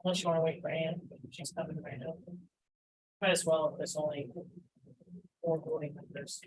Unless you want to wait for Ann, she's coming right now. Might as well, if there's only 4 voting members.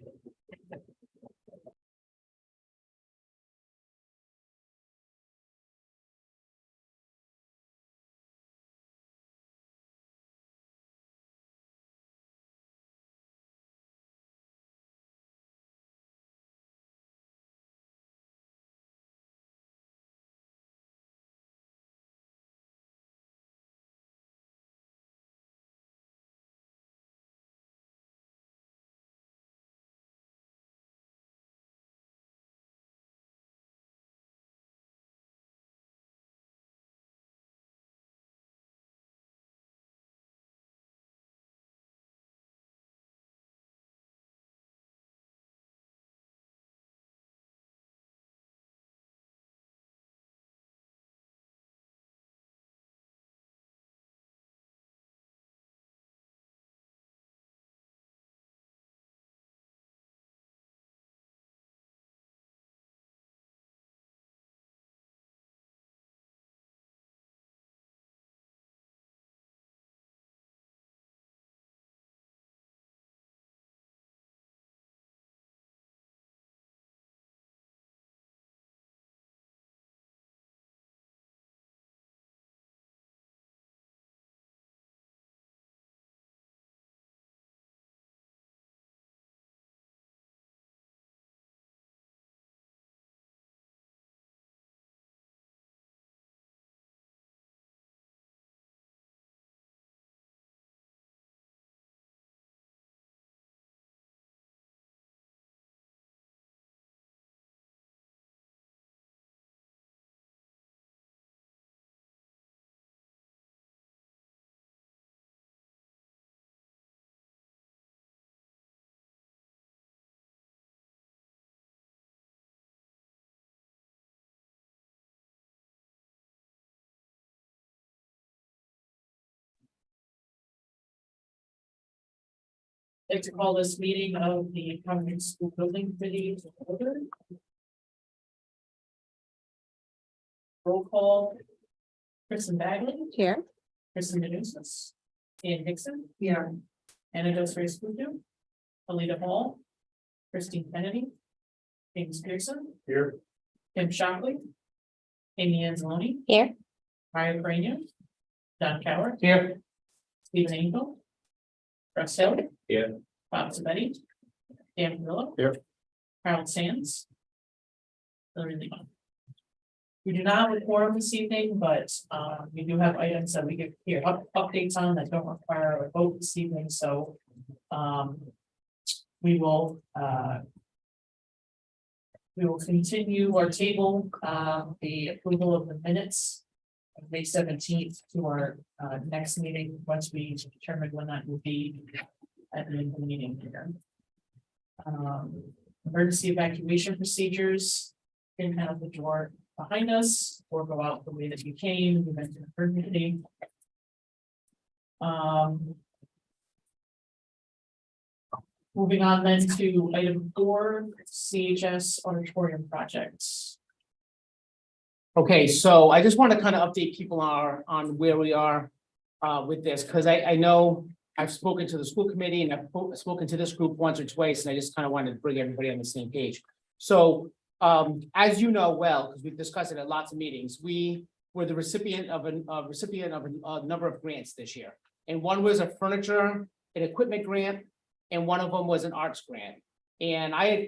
I'd like to call this meeting of the Concord School Building Committee to order. Roll call. Kristen Bagley. Here. Kristen Manousis. Ian Hickson. Here. Anna Dos Reis Puccio. Alita Hall. Christine Kennedy. James Pearson. Here. Kim Shockley. Amy Anzalone. Here. Mario Grania. John Coward. Here. Stephen Angel. Russ Hill. Here. Bob Sabetti. Dan Pavilla. Here. Harold Sands. Hillary Lehman. We do not have a quorum this evening, but we do have items that we get here updates on that don't require a vote this evening, so we will continue our table the approval of the minutes of May 17th to our next meeting, once we determine when that will be at the end of the meeting here. Emergency evacuation procedures, didn't have the door behind us or go out the way that you came, we went to emergency. Moving on then to item 4, CHS auditorium projects. Okay, so I just want to kind of update people on where we are with this, because I know I've spoken to the school committee and I've spoken to this group once or twice, and I just kind of wanted to bring everybody on the same page. So as you know well, because we've discussed it at lots of meetings, we were the recipient of a number of grants this year. And one was a furniture and equipment grant, and one of them was an arts grant. And I had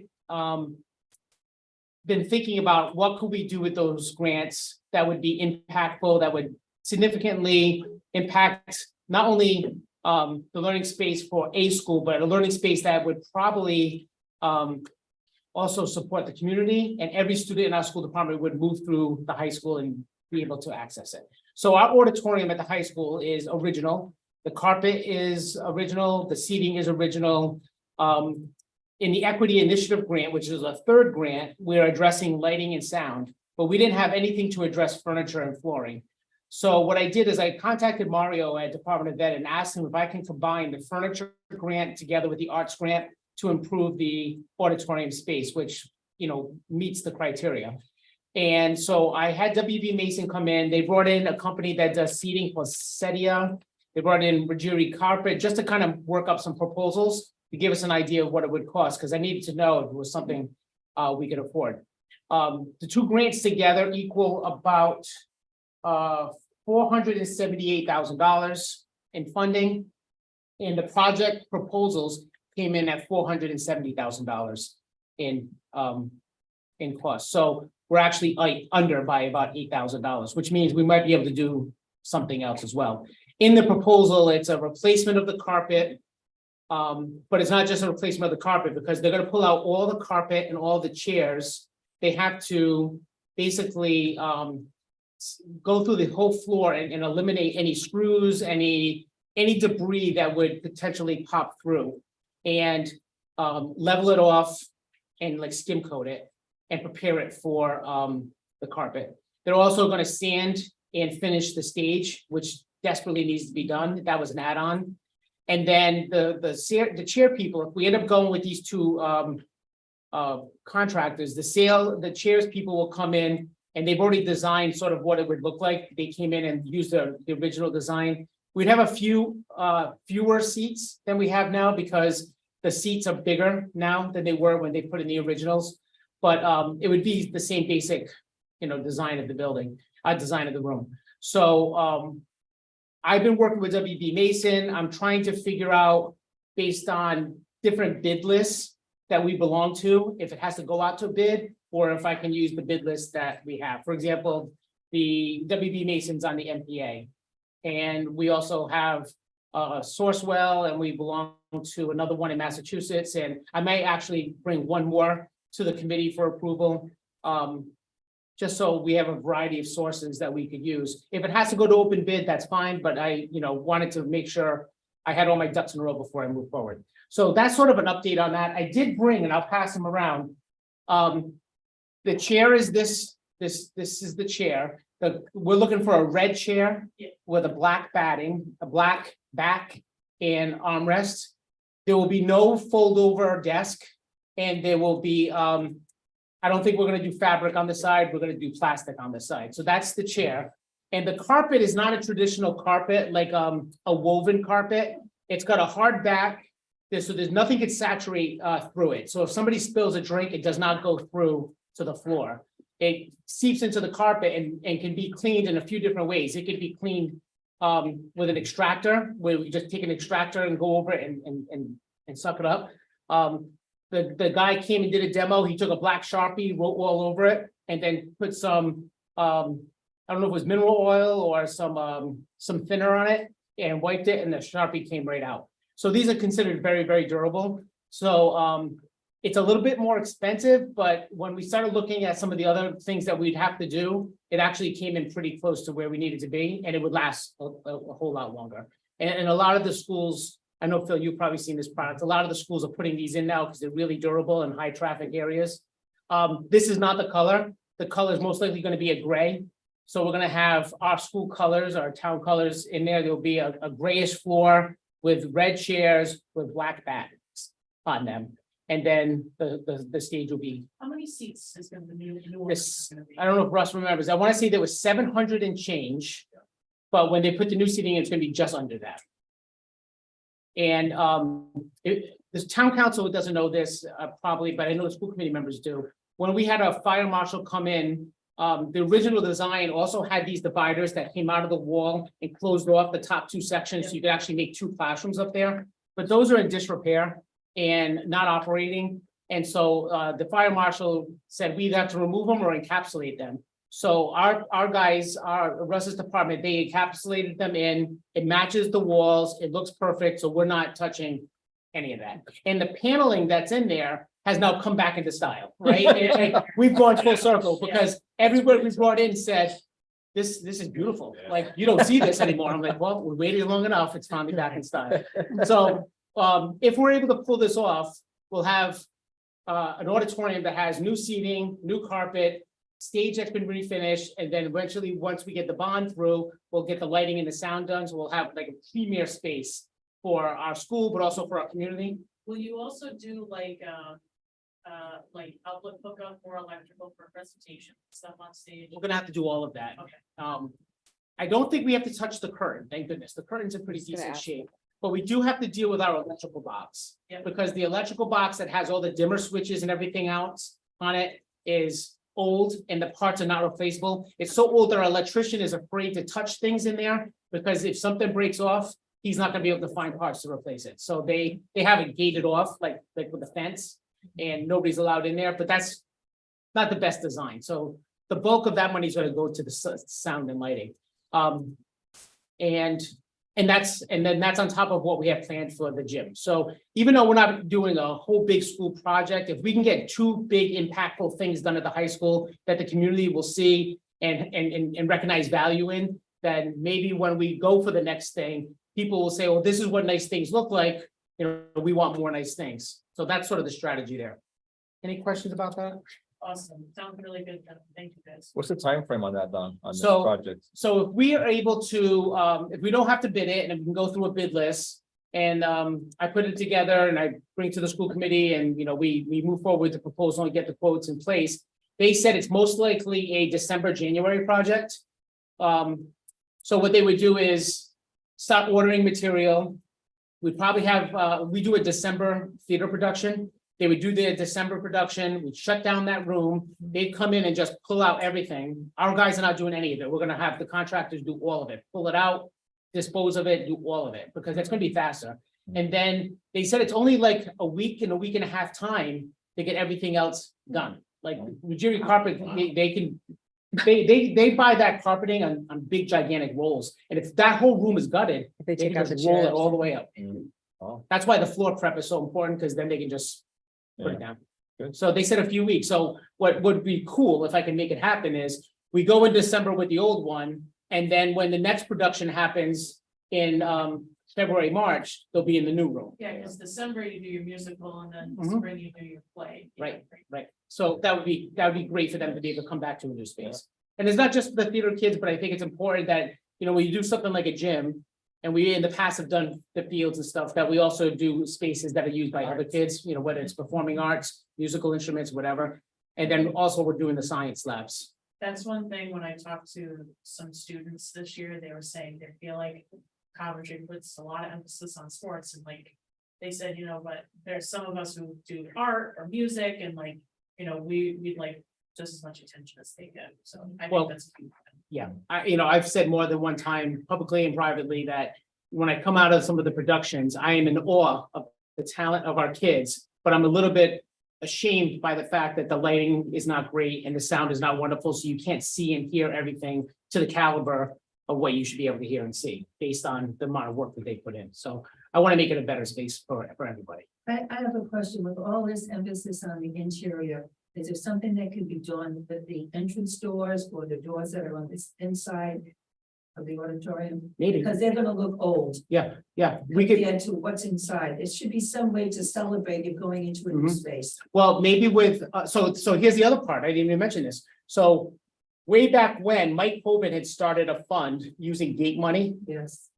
been thinking about what could we do with those grants that would be impactful, that would significantly impact not only the learning space for a school, but a learning space that would probably also support the community, and every student in our school department would move through the high school and be able to access it. So our auditorium at the high school is original. The carpet is original, the seating is original. In the Equity Initiative Grant, which is a third grant, we're addressing lighting and sound, but we didn't have anything to address furniture and flooring. So what I did is I contacted Mario at Department of Ed and asked him if I can combine the furniture grant together with the arts grant to improve the auditorium space, which, you know, meets the criteria. And so I had WB Mason come in, they brought in a company that does seating for Sedia. They brought in Ruggieri Carpet, just to kind of work up some proposals, to give us an idea of what it would cost, because I needed to know if it was something we could afford. The two grants together equal about $478,000 in funding. And the project proposals came in at $470,000 in cost. So we're actually under by about $8,000, which means we might be able to do something else as well. In the proposal, it's a replacement of the carpet. But it's not just a replacement of the carpet, because they're gonna pull out all the carpet and all the chairs. They have to basically go through the whole floor and eliminate any screws, any debris that would potentially pop through. And level it off and like skim coat it and prepare it for the carpet. They're also gonna sand and finish the stage, which desperately needs to be done. That was an add-on. And then the chair people, if we end up going with these two contractors, the chairs people will come in and they've already designed sort of what it would look like. They came in and used the original design. We'd have a fewer seats than we have now, because the seats are bigger now than they were when they put in the originals. But it would be the same basic, design of the building, design of the room. So I've been working with WB Mason. I'm trying to figure out, based on different bid lists that we belong to, if it has to go out to bid, or if I can use the bid list that we have. For example, the WB Mason's on the MPA. And we also have Sourcewell, and we belong to another one in Massachusetts. And I may actually bring one more to the committee for approval. Just so we have a variety of sources that we could use. If it has to go to open bid, that's fine, but I, wanted to make sure I had all my ducks in a row before I move forward. So that's sort of an update on that. I did bring, and I'll pass them around. The chair is this is the chair. We're looking for a red chair with a black batting, a black back and armrest. There will be no fold over desk, and there will be, I don't think we're gonna do fabric on the side, we're gonna do plastic on the side. So that's the chair. And the carpet is not a traditional carpet, like a woven carpet. It's got a hard back, so there's nothing could saturate through it. So if somebody spills a drink, it does not go through to the floor. It seeps into the carpet and can be cleaned in a few different ways. It could be cleaned with an extractor, where we just take an extractor and go over it and suck it up. The guy came and did a demo. He took a black Sharpie, wrote all over it, and then put some, I don't know if it was mineral oil or some thinner on it, and wiped it, and the Sharpie came right out. So these are considered very, very durable. So it's a little bit more expensive, but when we started looking at some of the other things that we'd have to do, it actually came in pretty close to where we needed to be, and it would last a whole lot longer. And a lot of the schools, I know, Phil, you've probably seen this product. A lot of the schools are putting these in now because they're really durable in high traffic areas. This is not the color. The color is most likely going to be a gray. So we're going to have our school colors, our town colors in there. There'll be a grayish floor with red chairs with black backs on them. And then the stage will be. How many seats is going to be? This, I don't know if Russ remembers. I want to say there was 700 and change, but when they put the new seating in, it's going to be just under that. And the town council doesn't know this probably, but I know the school committee members do. When we had a fire marshal come in, the original design also had these dividers that came out of the wall and closed off the top two sections, so you could actually make two classrooms up there. But those are in disrepair and not operating. And so the fire marshal said we either have to remove them or encapsulate them. So our guys, our Russ's department, they encapsulated them in, it matches the walls, it looks perfect, so we're not touching any of that. And the paneling that's in there has now come back into style, right? And we've gone full circle because everybody we brought in said, this is beautiful. Like, you don't see this anymore. I'm like, well, we waited long enough, it's finally back in style. So if we're able to pull this off, we'll have an auditorium that has new seating, new carpet, stage that's been refinished, and then eventually, once we get the bond through, we'll get the lighting and the sound done, so we'll have like a premier space for our school, but also for our community. Will you also do like like outlet hookup or electrical for presentation, stuff on stage? We're gonna have to do all of that. Okay. I don't think we have to touch the curtain, thank goodness. The curtain's in pretty Just gonna decent ask. shape. But we do have to deal with our electrical box. Yep. Because the electrical box that has all the dimmer switches and everything else on it is old and the parts are not replaceable. It's so old that our electrician is afraid to touch things in there because if something breaks off, he's not gonna be able to find parts to replace it. So they have it gated off like with a fence and nobody's allowed in there, but that's not the best design. So the bulk of that money is gonna go to the sound and lighting. And that's on top of what we have planned for the gym. So even though we're not doing a whole big school project, if we can get two big impactful things done at the high school that the community will see and recognize value in, then maybe when we go for the next thing, people will say, well, this is what nice things look like. You know, we want more nice things. So that's sort of the strategy there. Any questions about that? Awesome, sounds really good, thank you guys. What's the time frame on that, Don, on this So- project? So if we are able to, if we don't have to bid it and we can go through a bid list. And I put it together and I bring it to the school committee and, you know, we move forward with the proposal and get the quotes in place. They said it's most likely a December, January project. So what they would do is start ordering material. We'd probably have, we do a December theater production. They would do their December production, we'd shut down that room, they'd come in and just pull out everything. Our guys are not doing any of it. We're gonna have the contractors do all of it, pull it out, dispose of it, do all of it, because that's gonna be faster. And then they said it's only like a week and a half time to get everything else done. Like Jerry Carpet, they buy that carpeting on big gigantic rolls. And if that whole room is gutted, If they they take can out the just roll it chairs. all the way up. Oh, That's why the floor prep is so important, because then they can just put it down. Good. So they said a few weeks. So what would be cool if I can make it happen is we go in December with the old one. And then when the next production happens in February, March, they'll be in the new room. Yeah, because December you do your musical and then Mhm. spring you do your play. Yeah, Right. great. Right, so that would be great for them to be able to come back to a new space. And it's not just the theater kids, but I think it's important that, you know, when you do something like a gym. And we in the past have done the fields and stuff, that we also do spaces that are used by other kids, you know, whether it's performing arts, musical instruments, whatever. And then also we're doing the science labs. That's one thing, when I talked to some students this year, they were saying they feel like Coventry puts a lot of emphasis on sports and like. They said, you know, but there's some of us who do art or music and like, you know, we'd like just as much attention as they get, so I Well, think that's. Yeah, I've said more than one time publicly and privately that when I come out of some of the productions, I am in awe of the talent of our kids. But I'm a little bit ashamed by the fact that the lighting is not great and the sound is not wonderful, so you can't see and hear everything to the caliber of what you should be able to hear and see based on the amount of work that they put in. So I want to make it a better space for everybody. I have a question with all this emphasis on the interior. Is there something that could be done with the entrance doors or the doors that are on this inside of the auditorium? Maybe, Because they're gonna look old yeah, we could. compared to what's inside. There should be some way to celebrate it going into a new Mhm. space. Well, maybe with, so here's the other part, I didn't even mention this, so. Way back when Mike Hoban had started a fund using gate money Yes.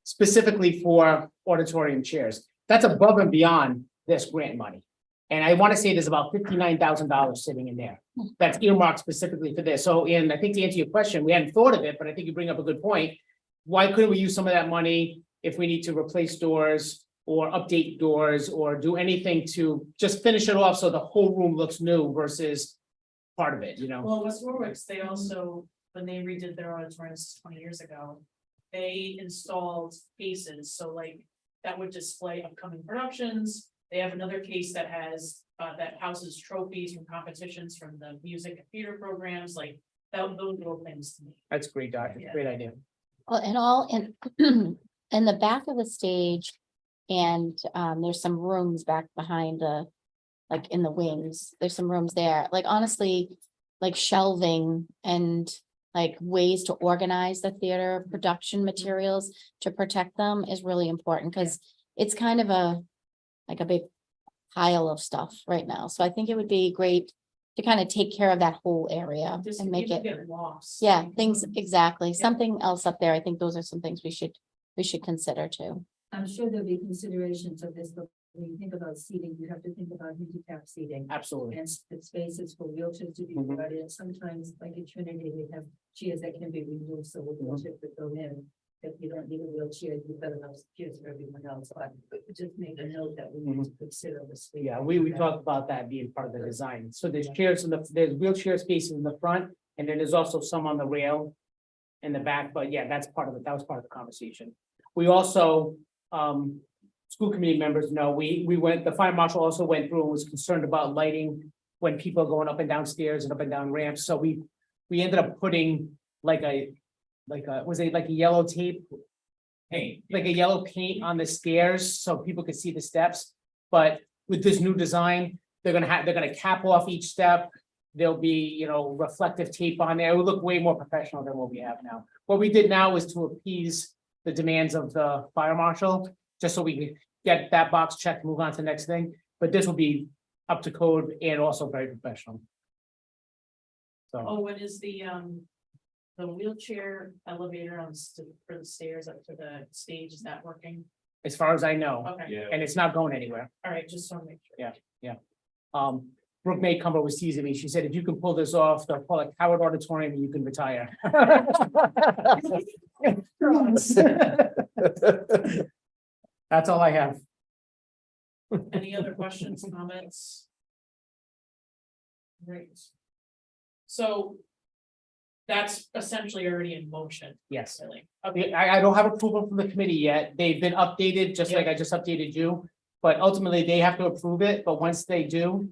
specifically for auditorium chairs. That's above and beyond this grant money. And I want to say there's about $59,000 sitting in there. That's earmarked specifically for this, so, and I think to answer your question, we hadn't thought of it, but I think you bring up a good point. Why couldn't we use some of that money if we need to replace doors? Or update doors or do anything to just finish it off so the whole room looks new versus part of it, you know? Well, West Warwick's, they also, when they redid their auditoriums 20 years ago, they installed cases, so like, that would display upcoming productions. They have another case that has, that houses trophies from competitions from the music and theater programs, like, those little things to me. That's great, Doc, Yeah. great idea. Well, and all in the back of the stage. And there's some rooms back behind like in the wings, there's some rooms there, like honestly, like shelving and like ways to organize the theater production materials to protect them is really important, because it's kind of like a big pile of stuff right now. So I think it would be great to kind of take care of that whole area Just and make even it, get lost. yeah, things, exactly, Yeah. something else up there. I think those are some things we should consider too. I'm sure there'll be considerations of this when you think about seating, you have to think about handicap seating. Absolutely. And the spaces for wheelchairs to be Mhm. provided, and sometimes, like at Trinity, they have chairs that can be removed, so a wheelchair could go in. If you don't need a wheelchair, you've got enough chairs for everyone else, but just make a note that we need to consider the space. Yeah, we talked about that being part of the design. So there's chairs there's wheelchair spaces in the front, and then there's also some on the rail in the back, but yeah, that's part of it. That was part of the conversation. We also, school committee members know, the fire marshal also went through and was concerned about lighting when people are going up and down stairs and up and down ramps. So we ended up putting like a yellow tape? Paint. Like a yellow paint on the stairs so people could see the steps. But with this new design, they're gonna cap off each step. There'll be, reflective tape on there. It would look way more professional than what we have now. What we did now is to appease the demands of the fire marshal, just so we could get that box checked, move on to the next thing. But this will be up to code and also very professional. So, Oh, what is the wheelchair elevator for the stairs up to the stage, is that working? as far as I know, Okay, and it's not going anywhere. all right, just want to make sure. Brooke Maycumber was teasing me. She said, if you can pull this off, they'll call it Howard Auditorium and you can retire. That's all I have. Any other questions, comments? Great. So that's essentially already in motion, Yes. really. Okay, I don't have approval from the committee yet. They've been updated, just like I just updated you. But ultimately, they have to approve it. But once they do,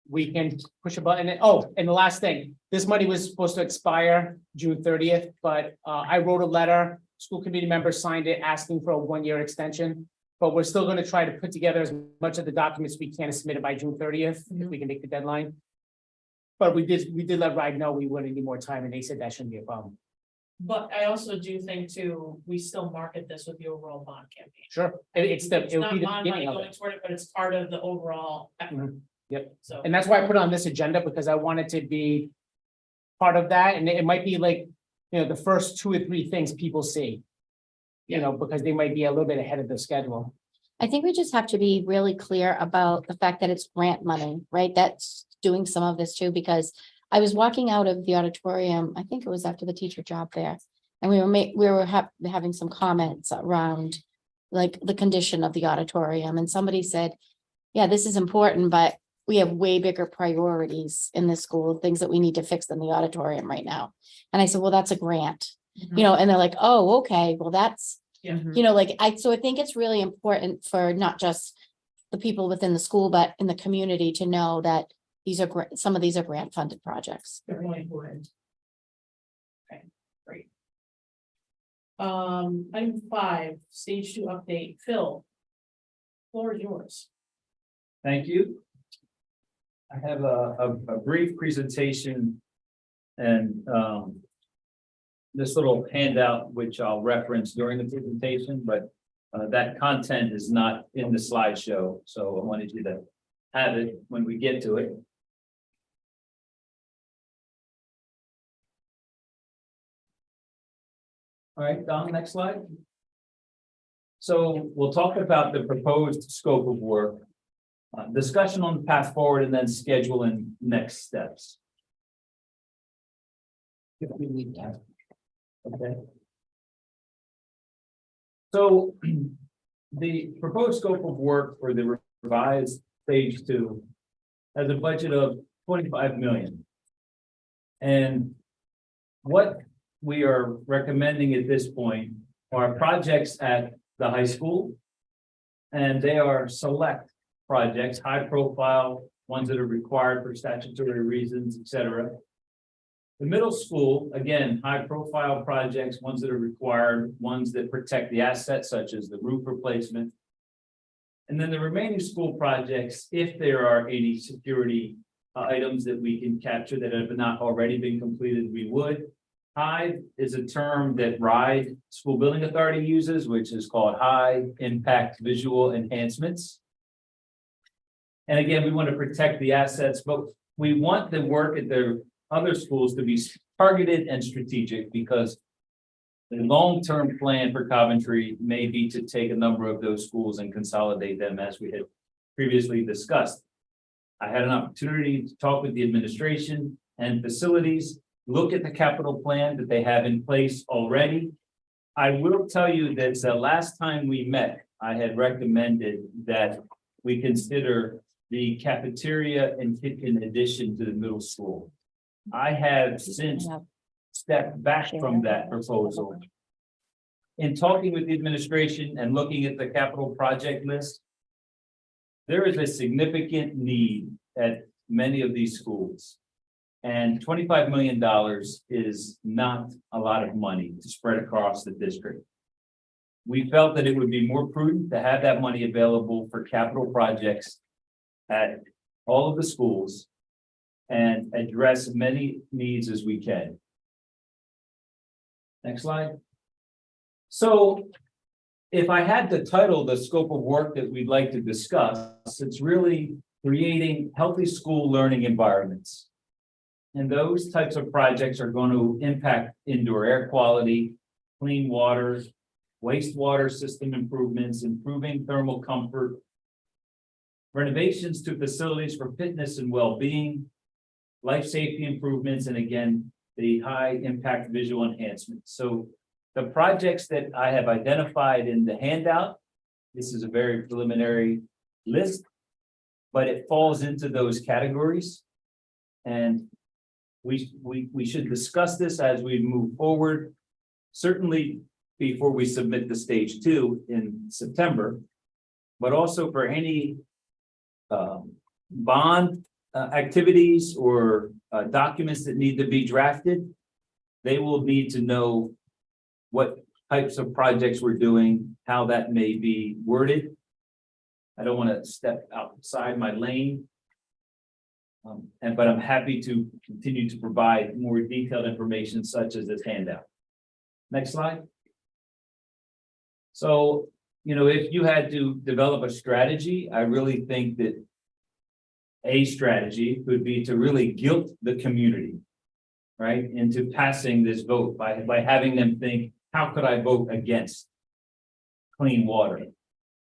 we can push a button. And the last thing, this money was supposed to expire June 30th, but I wrote a letter. School committee members signed it asking for a 1-year extension. But we're still going to try to put together as much of the documents we can and submit it by June 30th, if we can make the deadline. But we did let RIDE know we wouldn't need more time, and they said that shouldn't be a problem. but I also do think too, we still market this with the overall bond campaign. Sure, It's it would not be the my money beginning of going it. toward it, but it's part of the overall effort. Mhm. Yep. So, And that's why I put it on this agenda, because I wanted to be part of that, and it might be like, the first 2 or 3 things people see. Because they might be a little bit ahead of the schedule. I think we just have to be really clear about the fact that it's grant money, right? That's doing some of this too, because I was walking out of the auditorium, I think it was after the teacher job there. And we were having some comments around like the condition of the auditorium, and somebody said, yeah, this is important, but we have way bigger priorities in this school, things that we need to fix in the auditorium right now. And I said, well, that's a grant, and they're like, oh, okay, well, that's, Yeah. so I think it's really important for not just the people within the school, but in the community to know that some of these are grant funded projects. very important. Okay, great. Item 5, stage 2 update, Phil. Floor is yours. Thank you. I have a brief presentation and this little handout, which I'll reference during the presentation, but that content is not in the slideshow, so I wanted you to have it when we get to it. All right, Don, next slide. So we'll talk about the proposed scope of work, discussion on the path forward, and then schedule and next steps. Okay. So the proposed scope of work for the revised stage 2 has a budget of 25 million. And what we are recommending at this point are projects at the high school. And they are select projects, high profile, ones that are required for statutory reasons, et cetera. The middle school, again, high profile projects, ones that are required, ones that protect the assets such as the roof replacement. And then the remaining school projects, if there are any security items that we can capture that have not already been completed, we would. HIVE is a term that RIDE School Building Authority uses, which is called High Impact Visual Enhancements. And again, we want to protect the assets, but we want the work at the other schools to be targeted and strategic, because the long-term plan for Coventry may be to take a number of those schools and consolidate them, as we had previously discussed. I had an opportunity to talk with the administration and facilities, look at the capital plan that they have in place already. I will tell you that the last time we met, I had recommended that we consider the cafeteria and kitchen addition to the middle school. I have since stepped back from that proposal. In talking with the administration and looking at the capital project list, there is a significant need at many of these schools. And $25 million is not a lot of money to spread across the district. We felt that it would be more prudent to have that money available for capital projects at all of the schools and address many needs as we can. Next slide. So if I had to title the scope of work that we'd like to discuss, it's really creating healthy school learning environments. And those types of projects are going to impact indoor air quality, clean water, wastewater system improvements, improving thermal comfort, renovations to facilities for fitness and well-being, life safety improvements, and again, the high impact visual enhancements. So the projects that I have identified in the handout, this is a very preliminary list, but it falls into those categories. And we should discuss this as we move forward, certainly before we submit the stage 2 in September, but also for any bond activities or documents that need to be drafted. They will need to know what types of projects we're doing, how that may be worded. I don't want to step outside my lane. But I'm happy to continue to provide more detailed information such as this handout. Next slide. So, if you had to develop a strategy, I really think that a strategy would be to really guilt the community, right, into passing this vote by having them think, how could I vote against clean water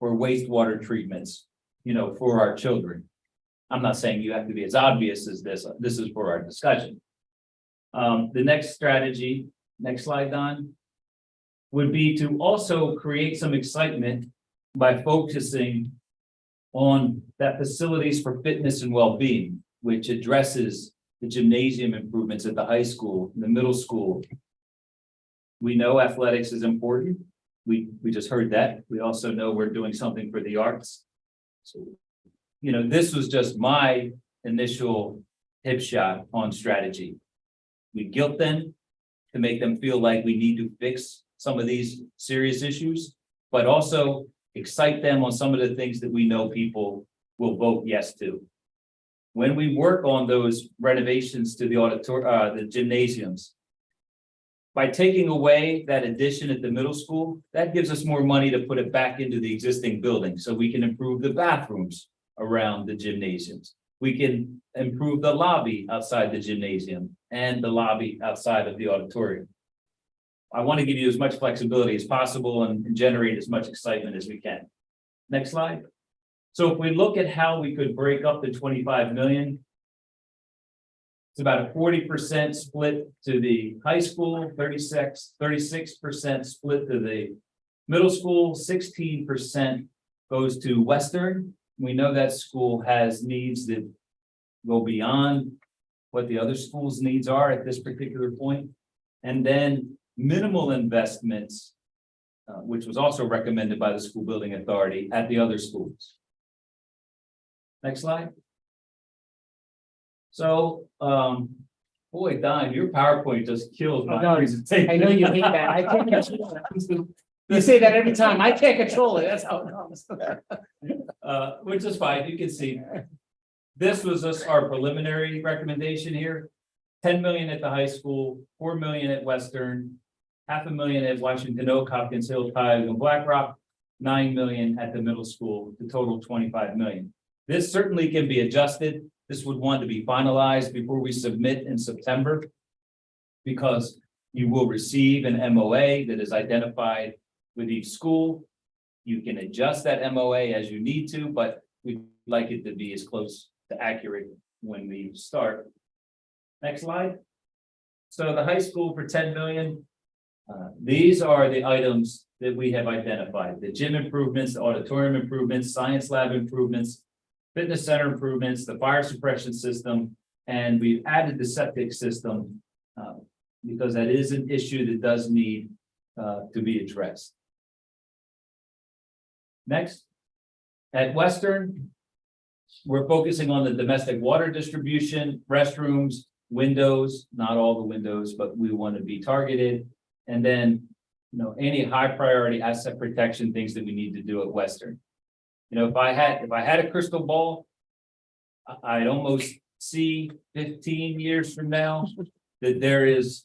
or wastewater treatments, for our children? I'm not saying you have to be as obvious as this. This is for our discussion. The next strategy, next slide, Don, would be to also create some excitement by focusing on that facilities for fitness and well-being, which addresses the gymnasium improvements at the high school, the middle school. We know athletics is important. We just heard that. We also know we're doing something for the arts. So, this was just my initial hip shot on strategy. We guilt them to make them feel like we need to fix some of these serious issues, but also excite them on some of the things that we know people will vote yes to. When we work on those renovations to the gymnasiums, by taking away that addition at the middle school, that gives us more money to put it back into the existing building so we can improve the bathrooms around the gymnasiums. We can improve the lobby outside the gymnasium and the lobby outside of the auditorium. I want to give you as much flexibility as possible and generate as much excitement as we can. Next slide. So if we look at how we could break up the 25 million, it's about a 40% split to the high school, 36% split to the middle school, 16% goes to Western. We know that school has needs that go beyond what the other schools' needs are at this particular point. And then minimal investments, which was also recommended by the school building authority at the other schools. Next slide. So, boy, Don, your PowerPoint just kills my presentation. I know you hate that. I can't control it. You say that every time. I can't control it. That's how it comes. Which is fine. You can see. This was just our preliminary recommendation here. 10 million at the high school, 4 million at Western, $500,000 at Washington Oak, Hopkins Hill, Tioga, and Black Rock, 9 million at the middle school, the total 25 million. This certainly can be adjusted. This would want to be finalized before we submit in September, because you will receive an MOA that is identified with each school. You can adjust that MOA as you need to, but we'd like it to be as close to accurate when we start. Next slide. So the high school for 10 million. These are the items that we have identified, the gym improvements, the auditorium improvements, science lab improvements, fitness center improvements, the fire suppression system, and we've added the septic system because that is an issue that does need to be addressed. Next, at Western, we're focusing on the domestic water distribution, restrooms, windows, not all the windows, but we want to be targeted. And then, any high priority asset protection things that we need to do at Western. If I had a crystal ball, I'd almost see 15 years from now that there is,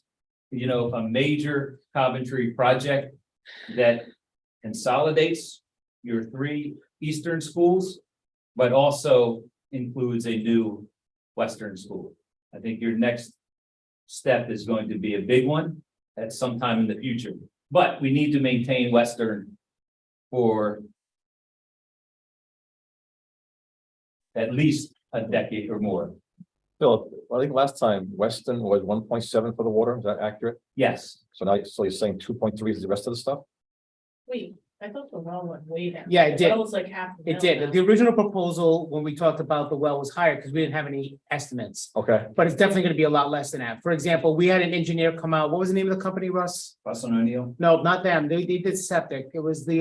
a major Coventry project that consolidates your 3 eastern schools, but also includes a new Western school. I think your next step is going to be a big one at some time in the future, but we need to maintain Western for at least a decade or more. Philip, I think last time Weston was 1.7 for the water, is that accurate? Yes, So now, so you're saying 2.3 is the rest of the stuff? Wait, I thought the well went way down. Yeah, it did. That was like half. a It mil did. now. The original proposal, when we talked about the well was higher because we didn't have any estimates, Okay, but it's definitely gonna be a lot less than that. For example, we had an engineer come out. What was the name of the company, Russ? Russell O'Neill. No, not them. They did septic. It was the,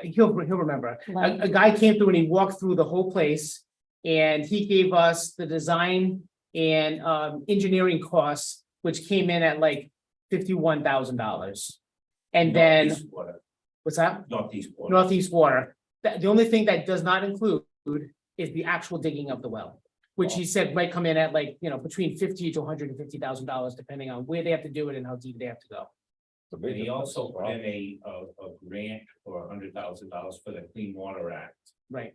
he'll remember. Like, A guy came through and he walked through the whole place. And he gave us the design and engineering costs, which came in at like $51,000. And then, what's that? Northeast water. Northeast water. The only thing that does not include is the actual digging of the well. Which he said might come in at like, between $50,000 to $150,000, depending on where they have to do it and how deep they have to go. And he also put in a grant for $100,000 for the Clean Water Act. Right.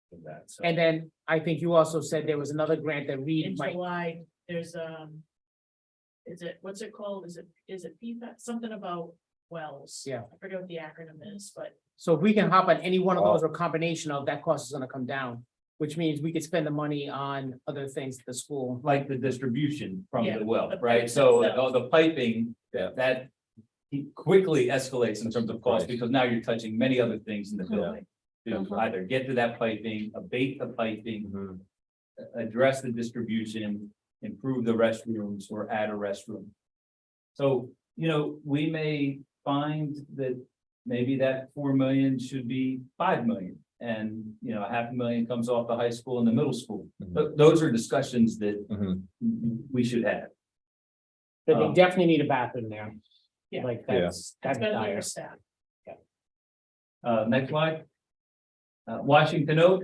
For that, so. And then I think you also said there was another grant that In Reed might, July, there's what's it called? Is it PFAS? Something about wells? Yeah. I forget what the acronym is, but so if we can hop on any one of those or combination of, that cost is gonna come down. Which means we could spend the money on other things at the school. Like the distribution from Yeah, the well, the right? pipe So itself. the piping, Yeah. that quickly escalates in terms of cost, Right. because now you're touching many other things in the Yeah. building. To either get to that piping, abate the piping, Mhm. address the distribution, improve the restrooms, or add a restroom. So, we may find that maybe that 4 million should be 5 million. And, 500,000 comes off the high school and the middle school. Mhm. Those are discussions that Mhm. we should have. But they definitely need a bathroom there. Yeah. Like Yeah. that's it's gonna be dire. your staff. Next slide. Washington Oak.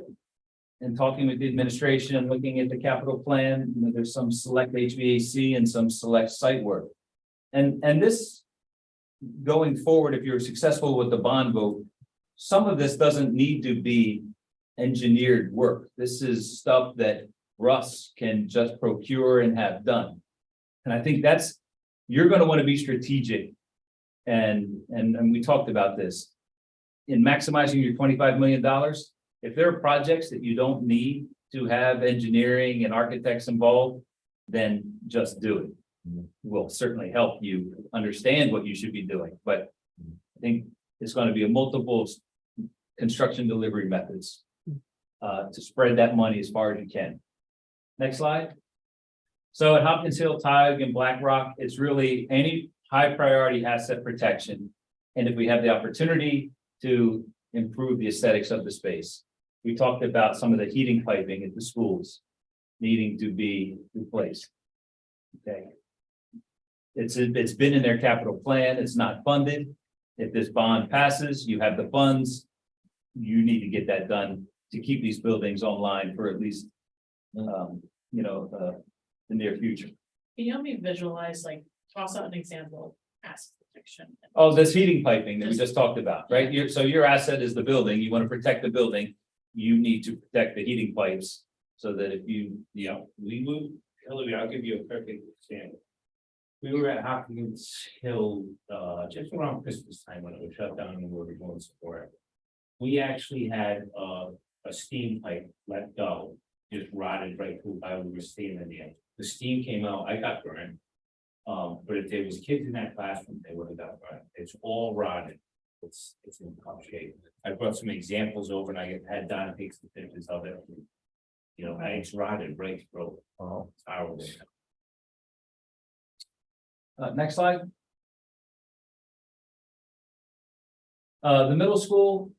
And talking with the administration and looking at the capital plan, there's some select HVAC and some select site work. And this, going forward, if you're successful with the bond vote, some of this doesn't need to be engineered work. This is stuff that Russ can just procure and have done. And I think you're gonna want to be strategic. And we talked about this. In maximizing your $25 million, if there are projects that you don't need to have engineering and architects involved, then just do it. Mhm. Will certainly help you understand what you should be doing, but I think it's going to be a multiple construction delivery methods to spread that money as far as you can. Next slide. So at Hopkins Hill, Tioga, and Black Rock, it's really any high priority asset protection. And if we have the opportunity to improve the aesthetics of the space. We talked about some of the heating piping at the schools needing to be replaced. Okay. It's been in their capital plan, it's not funded. If this bond passes, you have the funds. You need to get that done to keep these buildings online for at least, the near future. Can you help me visualize, like, toss out an example, asset protection? Oh, this heating piping that we just talked about, right? Your asset is the building, you want to protect the building, you need to protect the heating pipes. So that if you, We moved, Hillary, I'll give you a perfect example. We were at Hopkins Hill, just around Christmas time when it was shut down and we were doing support. We actually had, a steam pipe let go, just rotted right through while we were standing there. The steam came out, I got burned. But if there was kids in that classroom, they would have got burned. It's all rotted. It's in tough shape. I brought some examples over and I had Donna take some pictures of it. You know, it's rotted right through. Oh, it's horrible. Next slide. The middle school,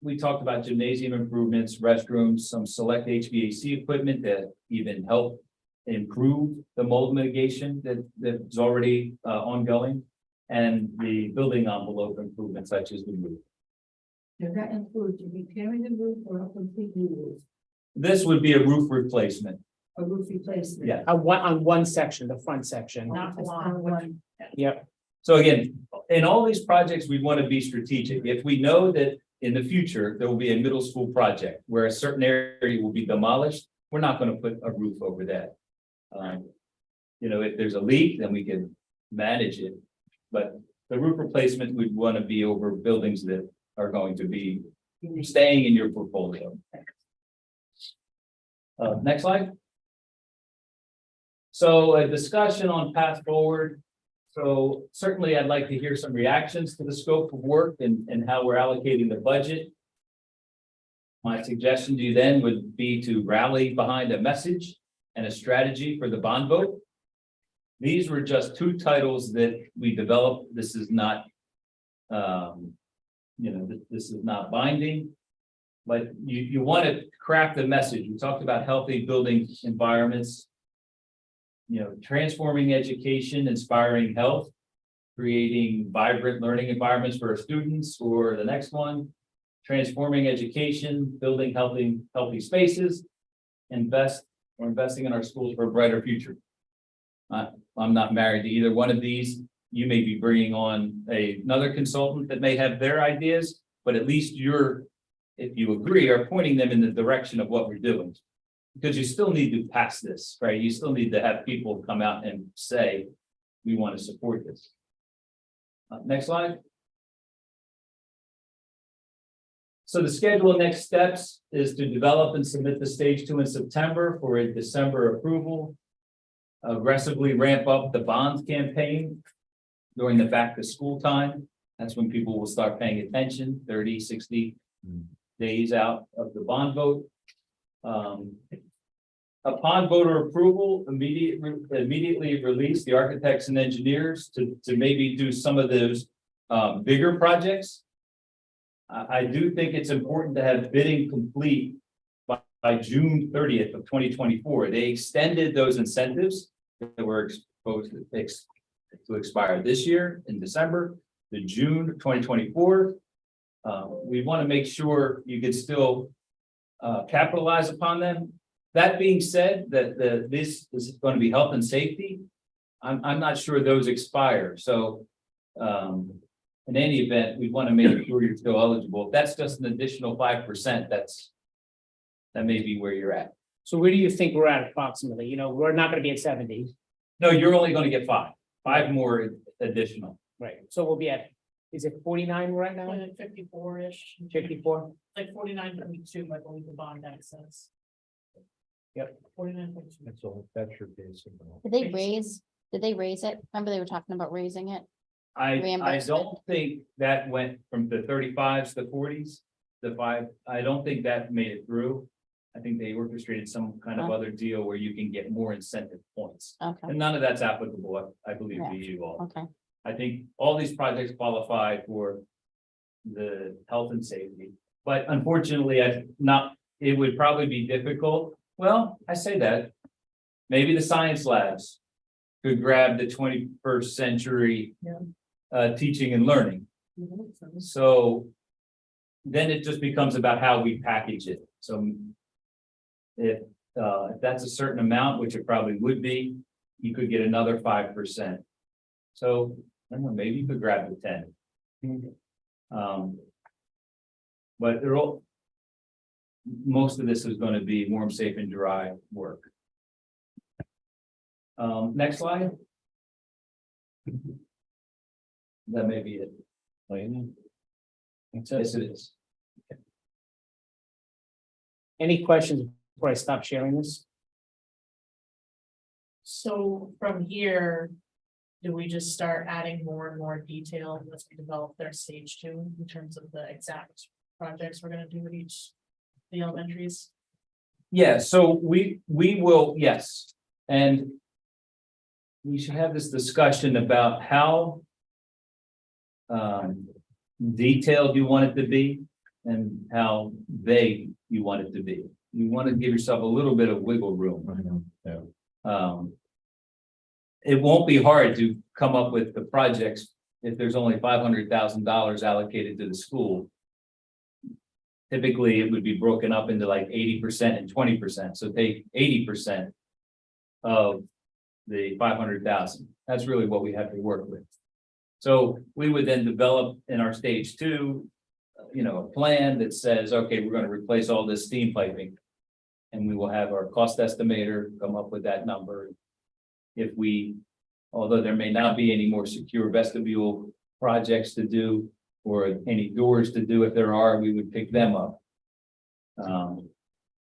we talked about gymnasium improvements, restrooms, some select HVAC equipment that even help improve the mold mitigation that's already ongoing. And the building envelope improvements such as the roof. Does that include repairing the roof or a complete new roof, This would be a roof replacement. a roof replacement? Yeah. On one section, the front section. Not Just long, on one. Yep. So again, in all these projects, we want to be strategic. If we know that in the future, there will be a middle school project where a certain area will be demolished, we're not going to put a roof over that. You know, if there's a leak, then we can manage it. But the roof replacement, we'd want to be over buildings that are going to be staying in your portfolio. Next slide. So a discussion on path forward. So certainly I'd like to hear some reactions to the scope of work and how we're allocating the budget. My suggestion to you then would be to rally behind a message and a strategy for the bond vote. These were just two titles that we developed. This is not, this is not binding. But you want to craft a message. We talked about healthy building environments. You know, transforming education, inspiring health, creating vibrant learning environments for our students, or the next one, transforming education, building healthy spaces, investing in our schools for a brighter future. I'm not married to either one of these. You may be bringing on another consultant that may have their ideas, but at least if you agree, are pointing them in the direction of what we're doing. Because you still need to pass this, right? You still need to have people come out and say, we want to support this. Next slide. So the schedule next steps is to develop and submit the stage 2 in September for a December approval. Aggressively ramp up the bonds campaign during the back to school time. That's when people will start paying attention, 30, 60 days out of the bond vote. Upon voter approval, immediately release the architects and engineers to maybe do some of those bigger projects. I do think it's important to have bidding complete by June 30th of 2024. They extended those incentives that were supposed to expire this year in December to June 2024. We want to make sure you can still capitalize upon them. That being said, this is going to be health and safety. I'm not sure those expire. So in any event, we want to make sure you're still eligible. If that's just an additional 5%, that may be where you're at. So where do you think we're at approximately? You know, we're not gonna be at 70, No, you're only going to get five more additional. right? So we'll be at, is it 49 right now? 54-ish. 54? Like 49.2, I believe the bond that says. Yep. 49.2. That's your basic. Did they raise it? Remember they were talking about raising it? I Reimbursement. don't think that went from the 35s to 40s, the 5. I don't think that made it through. I think they orchestrated some kind of other deal where you can get more incentive points. Okay, And none of that's applicable, I believe, to you all. okay. I think all these projects qualify for the health and safety. But unfortunately, it would probably be difficult. Well, I say that. Maybe the science labs could grab the 21st century teaching and learning. So then it just becomes about how we package it. So if that's a certain amount, which it probably would be, you could get another 5%. So I don't know, maybe you could grab the 10. But most of this is going to be warm, safe, and dry work. Next slide. That may be it. Yes, it is. Any questions before I stop sharing this? So from here, do we just start adding more and more detail as we develop their stage two in terms of the exact projects we're gonna do with each, the elementaries? Yeah, so we will, yes, and. We should have this discussion about how. Detailed you want it to be and how vague you want it to be. You want to give yourself a little bit of wiggle room. Yeah. It won't be hard to come up with the projects if there's only $500,000 allocated to the school. Typically, it would be broken up into like 80% and 20%, so take 80% of the 500,000. That's really what we have to work with. So we would then develop in our stage two, a plan that says, okay, we're going to replace all this steam piping. And we will have our cost estimator come up with that number. If we, although there may not be any more secure vestibule projects to do, or any doors to do, if there are, we would pick them up.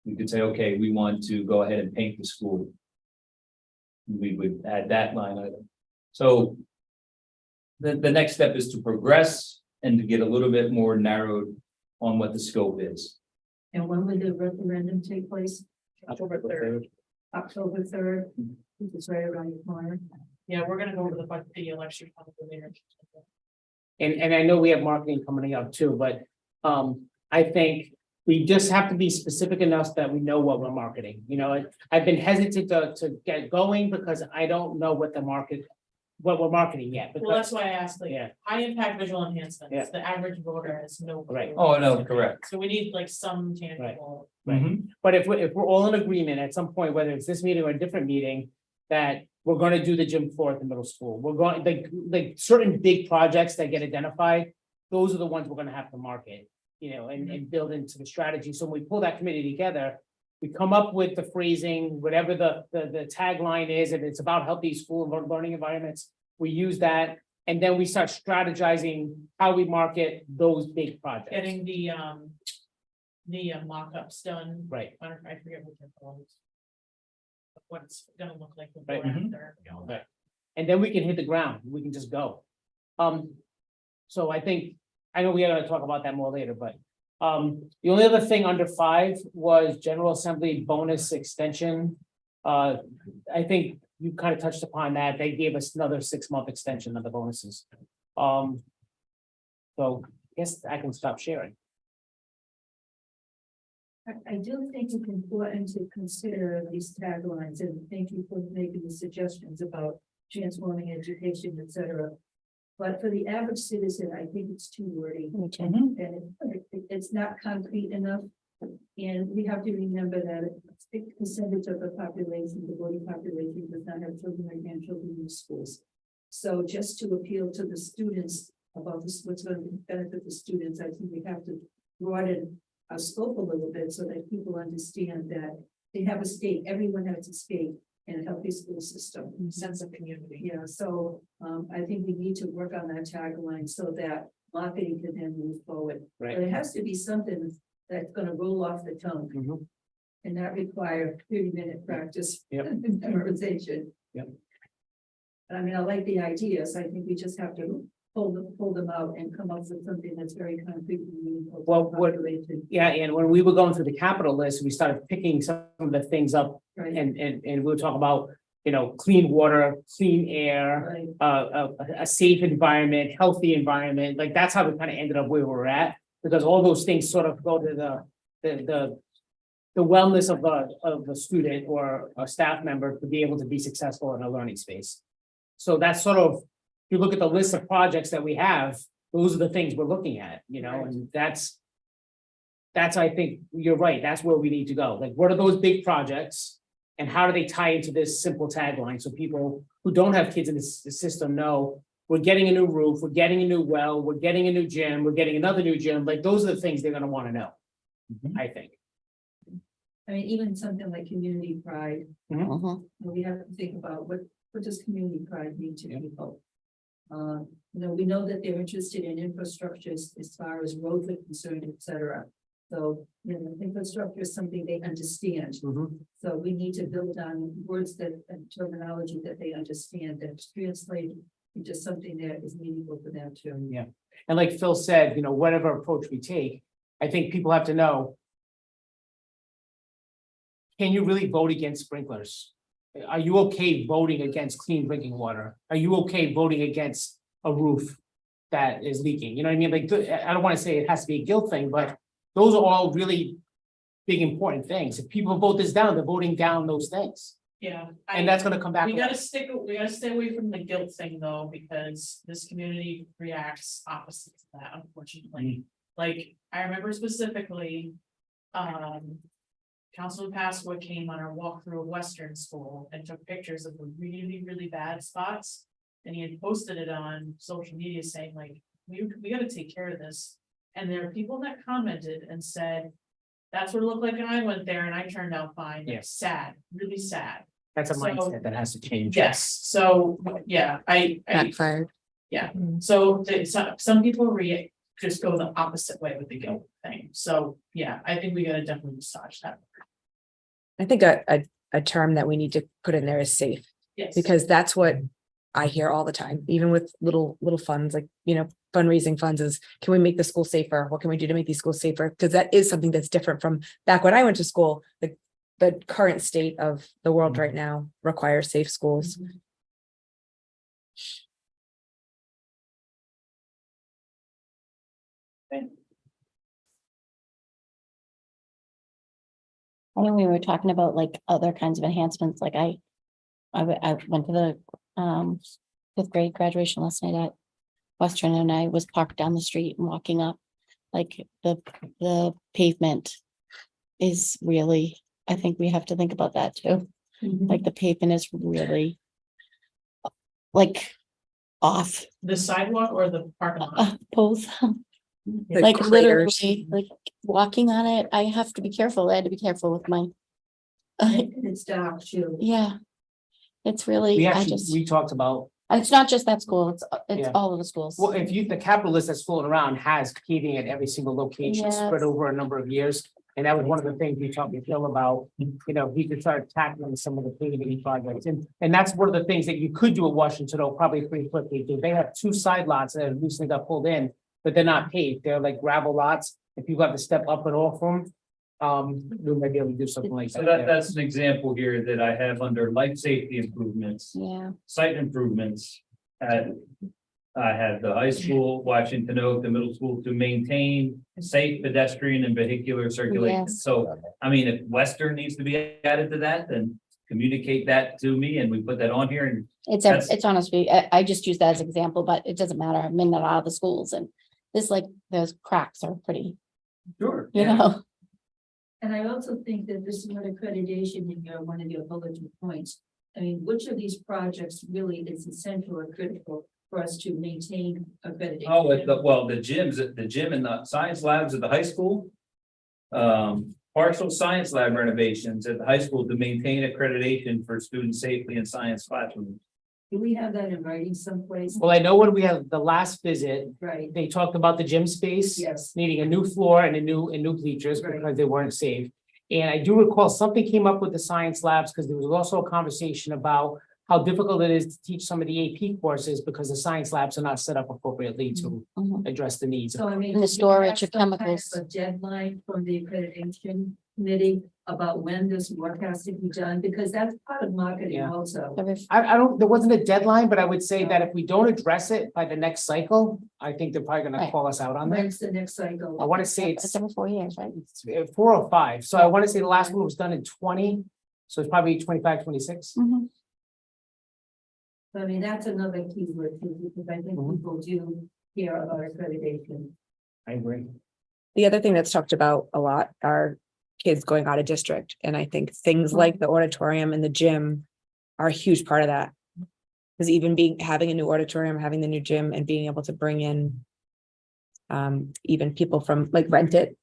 We could say, okay, we want to go ahead and paint the school. We would add that line item. So the next step is to progress and to get a little bit more narrowed on what the scope is. And when will the referendum take place? October 3rd. October 3rd, it's right around the corner. Yeah, we're gonna go over the election probably later. And I know we have marketing coming up too, but I think we just have to be specific enough that we know what we're marketing. I've been hesitant to get going because I don't know what we're marketing yet. Well, that's why I asked, like, Yeah. high impact visual enhancements, Yeah. the average voter has no. clue. Right. Oh, no, correct. So we need like some tangible. But if we're all in agreement at some point, whether it's this meeting or a different meeting, that we're gonna do the gym floor at the middle school, we're going, like certain big projects that get identified, those are the ones we're gonna have to market, and build into the strategy. So when we pull that committee together, we come up with the phrasing, whatever the tagline is, if it's about healthy school and learning environments, we use that, and then we start strategizing how we market those big projects. Getting the mock-ups done. Right. I forget what they're called. What it's gonna look like Right. before and after. Right. And then we can hit the ground, we can just go. So I know we are gonna talk about that more later, but the only other thing under 5 was General Assembly bonus extension. I think you kind of touched upon that, they gave us another 6-month extension of the bonuses. So I guess I can stop sharing. I do think it's important to consider these taglines, and thank you for making the suggestions about transforming education, et cetera. But for the average citizen, I think it's too wordy. And it's not concrete enough. And we have to remember that a big percentage of the population, the voting population, does not have children or grandchildren in schools. So just to appeal to the students about this, what's going to benefit the students, I think we have to broaden our scope a little bit so that people understand that they have a stake, everyone has a stake in a healthy school system. Sense of community. Yeah, so I think we need to work on that tagline so that marketing can then move forward. Right. But it has to be something that's gonna roll off the tongue Mhm. and not require 30-minute practice. Yep. and memorization. Yep. I mean, I like the ideas. I think we just have to pull them out and come up with something that's very concrete. and meaningful to the Well, what- population, Yeah, and when we were going through the capital list, we started picking some of the things up, right? and we'll talk about, clean water, clean air, Right. a safe environment, healthy environment, like that's how we kind of ended up where we're at. Because all those things sort of go to the wellness of the student or a staff member to be able to be successful in a learning space. So that's sort of, if you look at the list of projects that we have, those are the things we're looking at, and that's, I think, you're right, that's where we need to go. Like, what are those big projects? And how do they tie into this simple tagline? So people who don't have kids in the system know we're getting a new roof, we're getting a new well, we're getting a new gym, we're getting another new gym. Like, those are the things they're gonna want to know, I think. I mean, even something like community pride, we have to think about what does community pride mean to people? We know that they're interested in infrastructures as far as roads are concerned, et cetera. So, infrastructure is something they understand. So we need to build on words that, and terminology that they understand, that translate into something that is meaningful for them too. Yeah. And like Phil said, whatever approach we take, I think people have to know. Can you really vote against sprinklers? Are you okay voting against clean drinking water? Are you okay voting against a roof that is leaking? You know what I mean? Like, I don't want to say it has to be a guilt thing, but those are all really big, important things. If people vote this down, they're voting down those things. Yeah. And that's gonna come back. We around. we gotta stay away from the guilt thing though, because this community reacts opposite to that, unfortunately. Like, I remember specifically, Councilman Pasqua came on our walkthrough of Western School and took pictures of the really, really bad spots. And he had posted it on social media saying like, we gotta take care of this. And there are people that commented and said, that's what it looked like when I went there and I turned out fine. Yeah. It's sad, really sad. That's a So- mindset that has to change. Yes, so, yeah, I, Backfired. so some people just go the opposite way with the guilt thing. So, yeah, I think we gotta definitely massage that. I think a term that we need to put in there is safe, Yes. because that's what I hear all the time, even with little funds, like, fundraising funds is, can we make the school safer? What can we do to make these schools safer? Because that is something that's different from back when I went to school. The current state of the world right now requires safe schools. I know we were talking about like other kinds of enhancements, like I went to the fifth grade graduation last night at Western, and I was parked down the street and walking up. Like the pavement is really, I think we have to think about that too. Like the pavement is really like off, The sidewalk or the parking lot? both. The Like craters. literally, like walking on it, I have to be careful. I had to be careful with my. And it's dark too. Yeah. It's We really, I actually, just, we talked about, it's not just that school, it's Yeah. all of the schools. well, if you, the capital list that's floating around has paving at every single location spread Yes. over a number of years. And that was one of the things we talked to Phil about, he could start tackling some of the paving projects. And that's one of the things that you could do at Washington, though, probably pretty quickly, because they have two side lots that recently got pulled in, but they're not paved. They're like gravel lots. If people have to step up and off them, we might be able to do something like So that. that's an example here that I have under life safety improvements, Yeah, site improvements. I had the high school, Washington Oak, the middle school to maintain safe pedestrian and vehicular circulation. Yes. So, I mean, if Western needs to be added to that, then communicate that to me and we put that on here and it's honestly, I just use that as an example, but it doesn't matter. I'm in and out of the schools and this like, those cracks are pretty, sure. you know, And I also think that this is what accreditation in one of your bullet points. I mean, which of these projects really is essential or critical for us to maintain accreditation? Oh, the gyms, the gym and the science labs at the high school. Partial science lab renovations at the high school to maintain accreditation for student safety in science classrooms. Do we have that in writing someplace? Well, I know when we had the last visit, Right, they talked about the gym space. yes. Needing a new floor and a new bleachers Right. because they weren't safe. And I do recall something came up with the science labs, because there was also a conversation about how difficult it is to teach some of the AP courses because the science labs are not set up appropriately to Mhm. address the needs. So I mean. And the do you storage have of some kind chemicals. A deadline from the accreditation committee about when this work has to be done, because that's part of marketing Yeah. also. I don't, there wasn't a deadline, but I would say that if we don't address it by the next cycle, I think they're probably gonna Right. call us out on that. When's the next cycle? I wanna say It's it's every 4 years, right? 4 or 5, so I wanna say the last one was done in 20, so it's probably 25, 26. Mhm. I mean, that's another key word, too, because I think Mhm. people do hear about accreditation. I agree. The other thing that's talked about a lot are kids going out of district. And I think things like the auditorium and the gym are a huge part of that. Because even having a new auditorium, having the new gym and being able to bring in even people from like rent it,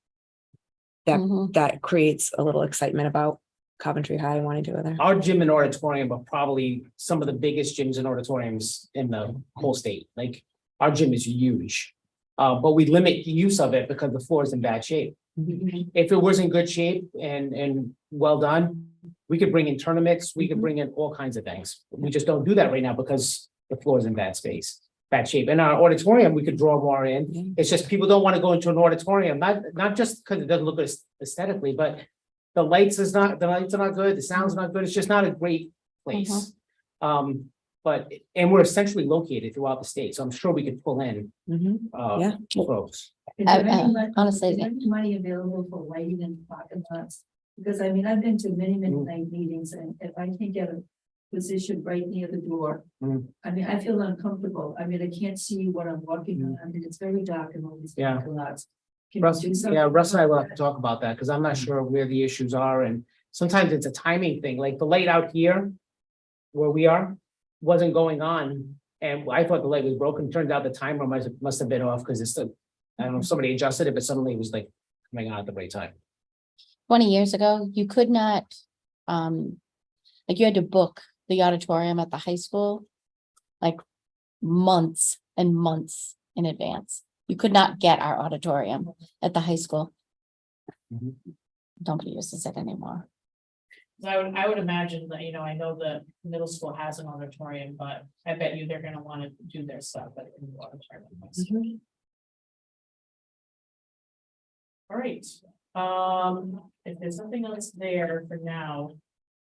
Mhm. that creates a little excitement about Coventry High wanting to go there. Our gym and auditorium are probably some of the biggest gyms and auditoriums in the whole state. Like, our gym is huge. But we limit the use of it because the floor is in bad shape. If it was in good shape and well done, we could bring in tournaments, we could bring in all kinds of things. We just don't do that right now because the floor is in bad shape. In our auditorium, we could draw more in. It's just people don't want to go into an auditorium, not just because it doesn't look good aesthetically, but the lights are not good, the sound's not good. It's just not a great place. And we're essentially located throughout the state, so I'm sure we could pull in Yeah. folks. Is there I- any mon- honestly, is there any money available for lighting in parking lots? Because I mean, I've been to many night meetings and if I can get a position right near the door. Mm. I mean, I feel uncomfortable. I mean, I can't see what I'm walking on. I mean, it's very dark in all these Yeah. parking lots. Can we Russ, do something yeah, Russ and I will about have to that? talk about that, because I'm not sure where the issues are, and sometimes it's a timing thing, like the light out here. Where we are, wasn't going on, and I thought the light was broken, turned out the timer must have been off, because it's the. I don't know if somebody adjusted it, but suddenly it was like coming on at the right time. 20 years ago, you could not, like you had to book the auditorium at the high school. Like months and months in advance. You could not get our auditorium at the high school. Mhm. Nobody uses it anymore. I would imagine that, I know the middle school has an auditorium, but I bet you they're gonna wanna do their stuff at the auditorium. All right, if there's nothing else there for now,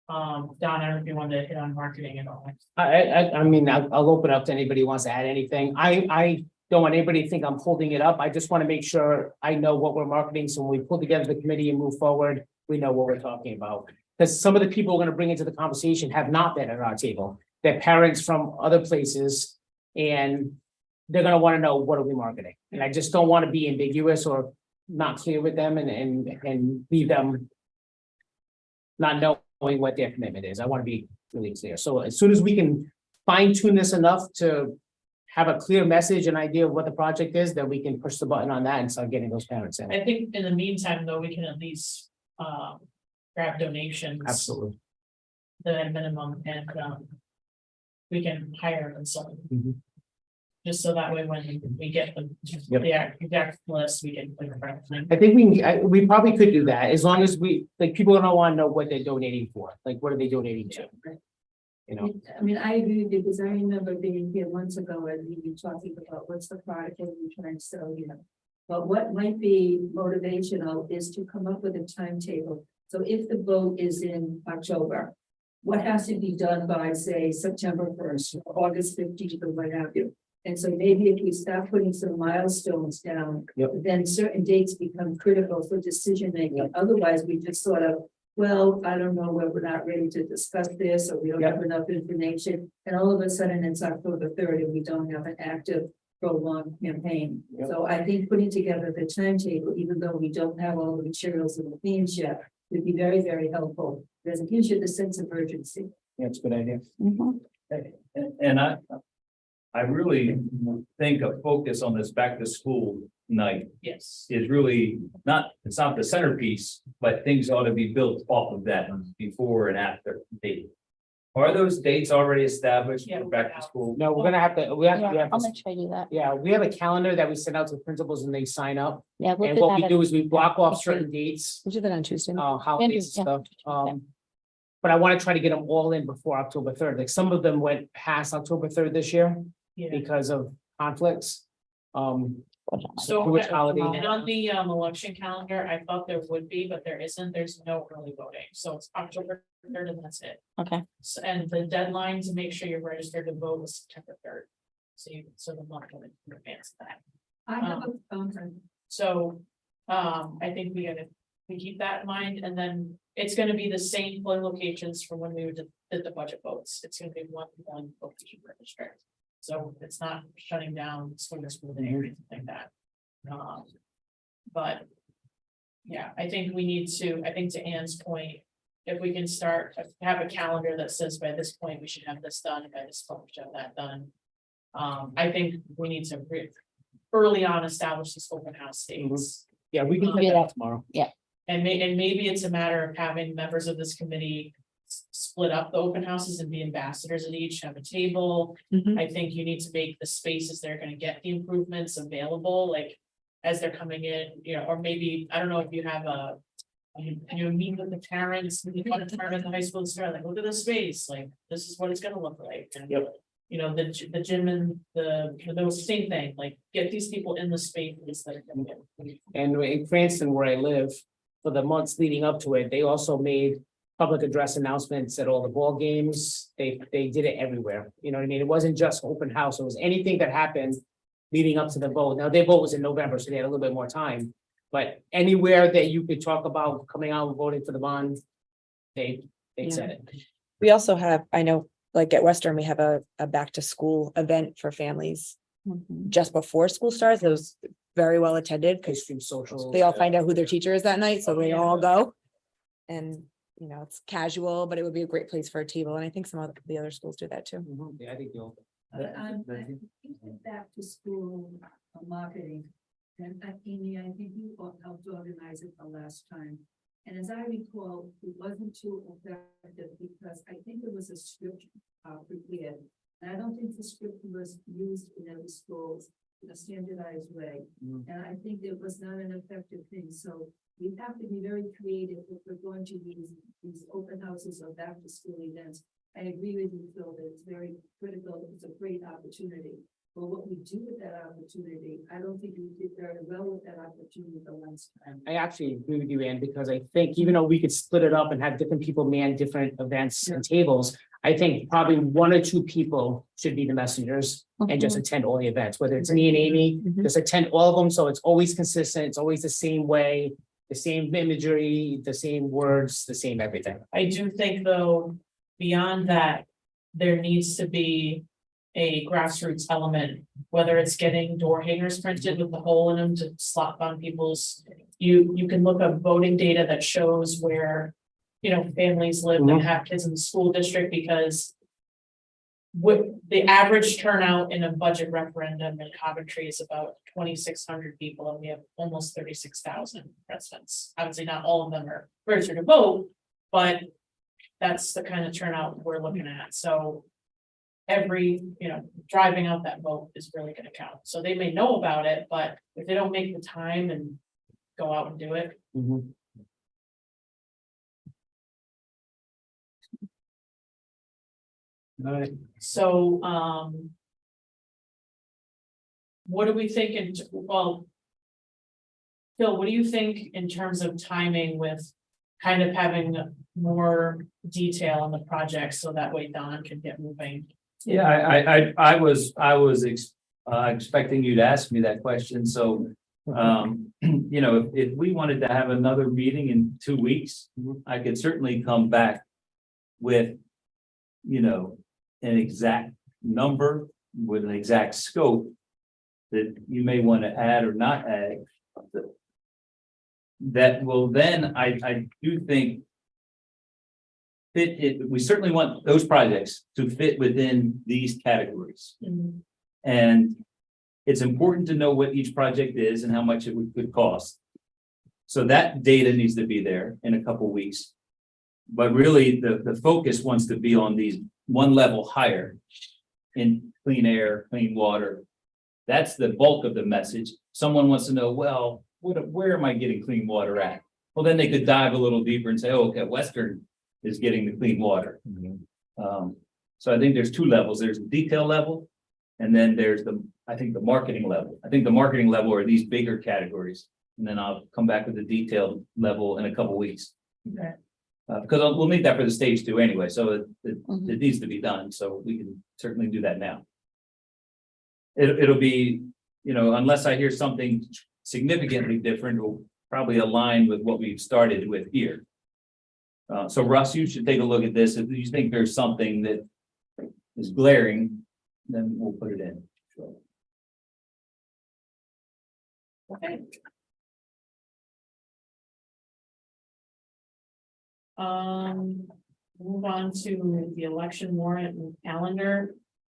Don, I don't know if you want to hit on marketing at all. I mean, I'll open up to anybody who wants to add anything. I don't want anybody to think I'm holding it up. I just want to make sure I know what we're marketing. So when we pull together the committee and move forward, we know what we're talking about. Because some of the people we're going to bring into the conversation have not been at our table. They're parents from other places. And they're going to want to know, what are we marketing? And I just don't want to be ambiguous or not clear with them and leave them not knowing what their commitment is. I want to be really clear. So as soon as we can fine tune this enough to have a clear message and idea of what the project is, then we can push the button on that and start getting those parents in. I think in the meantime, though, we can at least grab donations. Absolutely. The minimum, and we can hire a consultant. Mhm. Just so that way, when we get the exact list, we can put it right. I think we probably could do that, as long as people don't want to know what they're donating for, like, what are they donating to? You know, I mean, I agree with you, because I remember being here months ago and we were talking about what's the product that we're trying to sell, But what might be motivational is to come up with a timetable. So if the vote is in October, what has to be done by, say, September 1st, or August 15th, or what have you? And so maybe if we start putting some milestones down, Yep. then certain dates become critical for decision making. Otherwise, we just sort of, well, I don't know, we're not ready to discuss this, or we don't Yep. have enough information. And all of a sudden, it's October 3rd, and we don't have an active, prolonged campaign. Yep. So I think putting together the timetable, even though we don't have all the materials and the themes yet, would be very, very helpful, because it gives you the sense of urgency. that's a good idea. Mhm. And I really think a focus on this back to school night Yes. is really it's not the centerpiece, but things ought to be built off of that before and after date. Are those dates already established Yeah. for back to school? No, we're gonna have to, we have Yeah, I'll to, make sure I do that. yeah, we have a calendar that we send out to the principals and they sign up. Yeah, we'll And do what we that. do is we block off certain dates, We did that on Tuesday. holidays and Yeah. stuff. But I want to try to get them all in before October 3rd. Like, some of them went past October 3rd this year Yeah. because of conflicts. So, Which holiday? and on the election calendar, I thought there would be, but there isn't. There's no early voting. So it's October 3rd and that's it. Okay, And the deadline to make sure you're registered to vote was September 3rd. So the month in advance of that. I have a, So, I think we keep that in mind, and then it's gonna be the same polling locations from when we did the budget votes. It's gonna be one location per district. So it's not shutting down school day or anything like that. But. Yeah, I think to Ann's point, if we can have a calendar that says by this point, we should have this done, by this point, we should have that done. I think we need to early on establish this open house dates. Yeah, we can Do do that. that tomorrow. And maybe it's a matter of having members of this committee split up the open houses and be ambassadors at each, have a table. Mhm. I think you need to make the spaces that are gonna get the improvements available, like. as they're coming in, you know, or maybe, I don't know if you have you meet with the parents, when you want to turn in the high school start, like, look at the space, like, this is what it's gonna look like. And, Yep. you know, the gym and the same thing, like, get these people in the space. And in Cranston, where I live, for the months leading up to it, they also made public address announcements at all the ball games. They did it everywhere. You know what I mean? It wasn't just open house. It was anything that happened leading up to the vote. Now, their vote was in November, so they had a little bit more time. But anywhere that you could talk about coming out and voting for the bond, they said it. We also have, I know, like at Western, we have a back to school event for families Mhm. just before school starts. It was very well attended because Ice cream social. they all find out who their teacher is that night, so they all go. And, you know, it's casual, but it would be a great place for a table, and I think some of the other schools do that too. Mhm. Yeah, I think you'll. I think back to school marketing, and Amy, I think you helped organize it the last time. And as I recall, it wasn't too effective because I think there was a script prepared. And I don't think the script was used in every school in a standardized way. Mhm. And I think it was not an effective thing, so we have to be very creative if we're going to use these open houses or back to school events. I agree with you, Phil, that it's very critical, it's a great opportunity. But what we do with that opportunity, I don't think we did very well with that opportunity the last time. I actually agree with you, Ann, because I think even though we could split it up and have different people man different events and tables, I think probably one or two people should be the messengers and just attend all the events, whether it's me and Amy, Mhm. just attend all of them. So it's always consistent. It's always the same way, the same imagery, the same words, the same everything. I do think, though, beyond that, there needs to be a grassroots element, whether it's getting door hangers printed with the hole in them to slap on people's. You can look up voting data that shows where, you know, families live and have kids in the school district, because with the average turnout in a budget referendum in Coventry is about 2,600 people, and we have almost 36,000 residents. Obviously, not all of them are registered to vote, but that's the kind of turnout we're looking at, so. Every, you know, driving out that vote is really gonna count, so they may know about it, but if they don't make the time and go out and do it. All right. So, what do we think well. Phil, what do you think in terms of timing with kind of having more detail on the project, so that way Don can get moving? Yeah, I was expecting you to ask me that question, so. You know, if we wanted to have another meeting in 2 weeks, I could certainly come back with. You know, an exact number with an exact scope. That you may want to add or not add. That will then, I do think. Fit it, we certainly want those projects to fit within these categories. And it's important to know what each project is and how much it would cost. So that data needs to be there in a couple weeks. But really, the focus wants to be on these one level higher in clean air, clean water. That's the bulk of the message. Someone wants to know, well, where am I getting clean water at? Well, then they could dive a little deeper and say, oh, okay, Western is getting the clean water. So I think there's two levels. There's the detail level. And then there's I think the marketing level. I think the marketing level are these bigger categories. And then I'll come back with the detailed level in a couple weeks. Okay. Because we'll need that for the stage 2 anyway, so it needs to be done, so we can certainly do that now. It'll be, you know, unless I hear something significantly different, will probably align with what we've started with here. So Russ, you should take a look at this. If you think there's something that is glaring, then we'll put it in. Okay. Move on to the election warrant and calendar.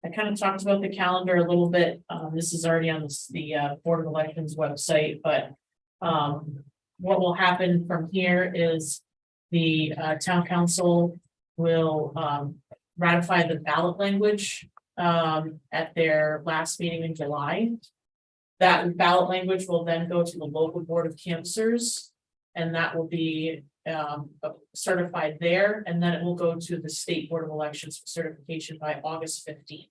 I kind of talked about the calendar a little bit. This is already on the Board of Elections website, but what will happen from here is the town council will ratify the ballot language at their last meeting in July. That ballot language will then go to the local board of canvassers. And that will be certified there, and then it will go to the state board of elections for certification by August 15th.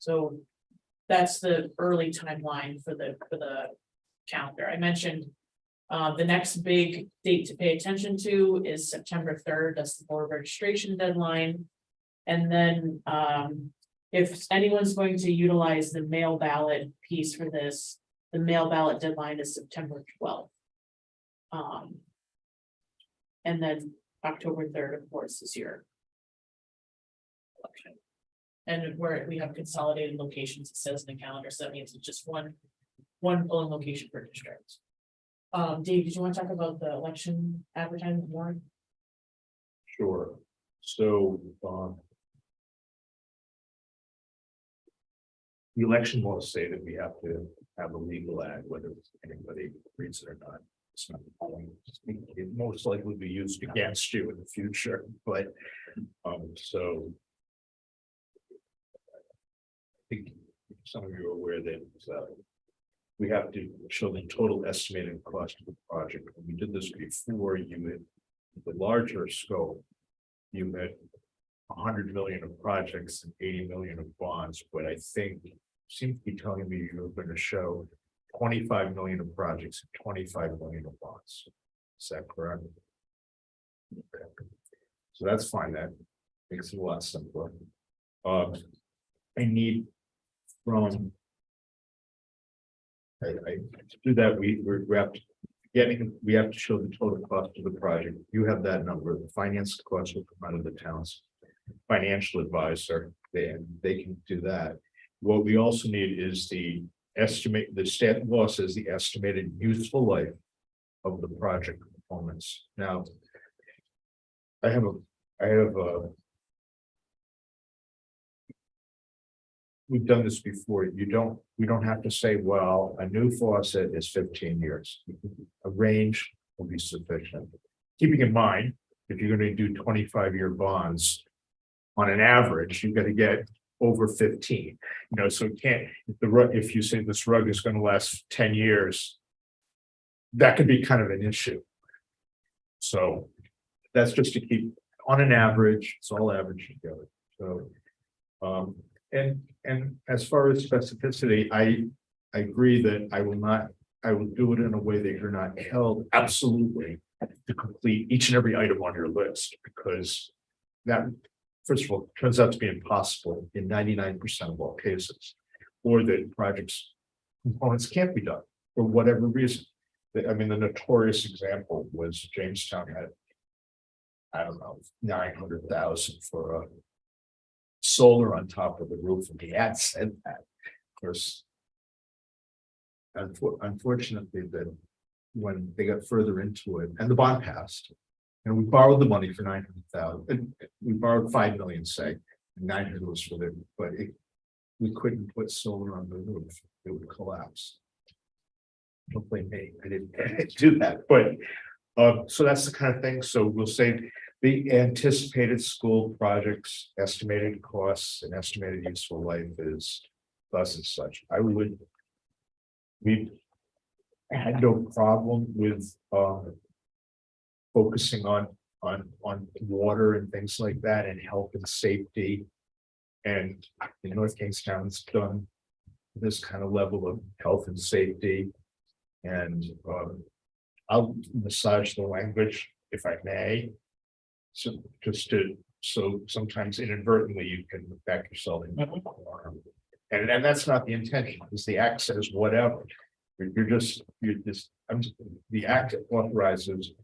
So that's the early timeline for the calendar. I mentioned the next big date to pay attention to is September 3rd. That's the board registration deadline. And then if anyone's going to utilize the mail ballot piece for this, the mail ballot deadline is September 12th. And then October 3rd, of course, is your election. And we have consolidated locations, it says in the calendar, so that means it's just one polling location per district. Dave, did you want to talk about the election advertising warrant? Sure, so, the election laws say that we have to have a legal ad, whether anybody reads it or not. It's not, it most likely be used against you in the future, but, so. I think some of you are aware that, we have to show the total estimated cost of the project. When we did this before, you had the larger scope. You had 100 million of projects and 80 million of bonds, but I think you seem to be telling me you're going to show 25 million of projects and 25 million of bonds. Is that correct? Okay. So that's fine. That makes it a lot simpler. I need from. I to do that, we have to we have to show the total cost of the project. You have that number. The finance cost will come out of the town's financial advisor. They can do that. What we also need is the estimate, the stat law says the estimated useful life of the project components. Now, I have a we've done this before. We don't have to say, well, a new faucet is 15 years. A range will be sufficient. Keeping in mind, if you're going to do 25-year bonds, on an average, you've got to get over 15. You know, so it can't, if you say this rug is going to last 10 years, that could be kind of an issue. So that's just to keep on an average, it's all average together. So and as far as specificity, I agree that I will do it in a way that you're not held absolutely to complete each and every item on your list, because that, first of all, turns out to be impossible in 99% of all cases, or that projects components can't be done for whatever reason. I mean, the notorious example was Jamestown had, I don't know, 900,000 for a solar on top of the roof, and the ad said that. Of course, unfortunately, that when they got further into it, and the bond passed, and we borrowed the money for 900,000. We borrowed 5 million, say, 900 was for the, but we couldn't put solar on the roof; it would collapse. Don't blame me; I didn't do that, but so that's the kind of thing. So we'll say the anticipated school projects, estimated costs, and estimated useful life is thus and such. We had no problem with focusing on water and things like that, and health and safety. And in North Kingstown's done this kind of level of health and safety. And I'll massage the language if I may. So so sometimes inadvertently you can back yourself in. And that's not the intention, because the act says whatever. The act authorizes,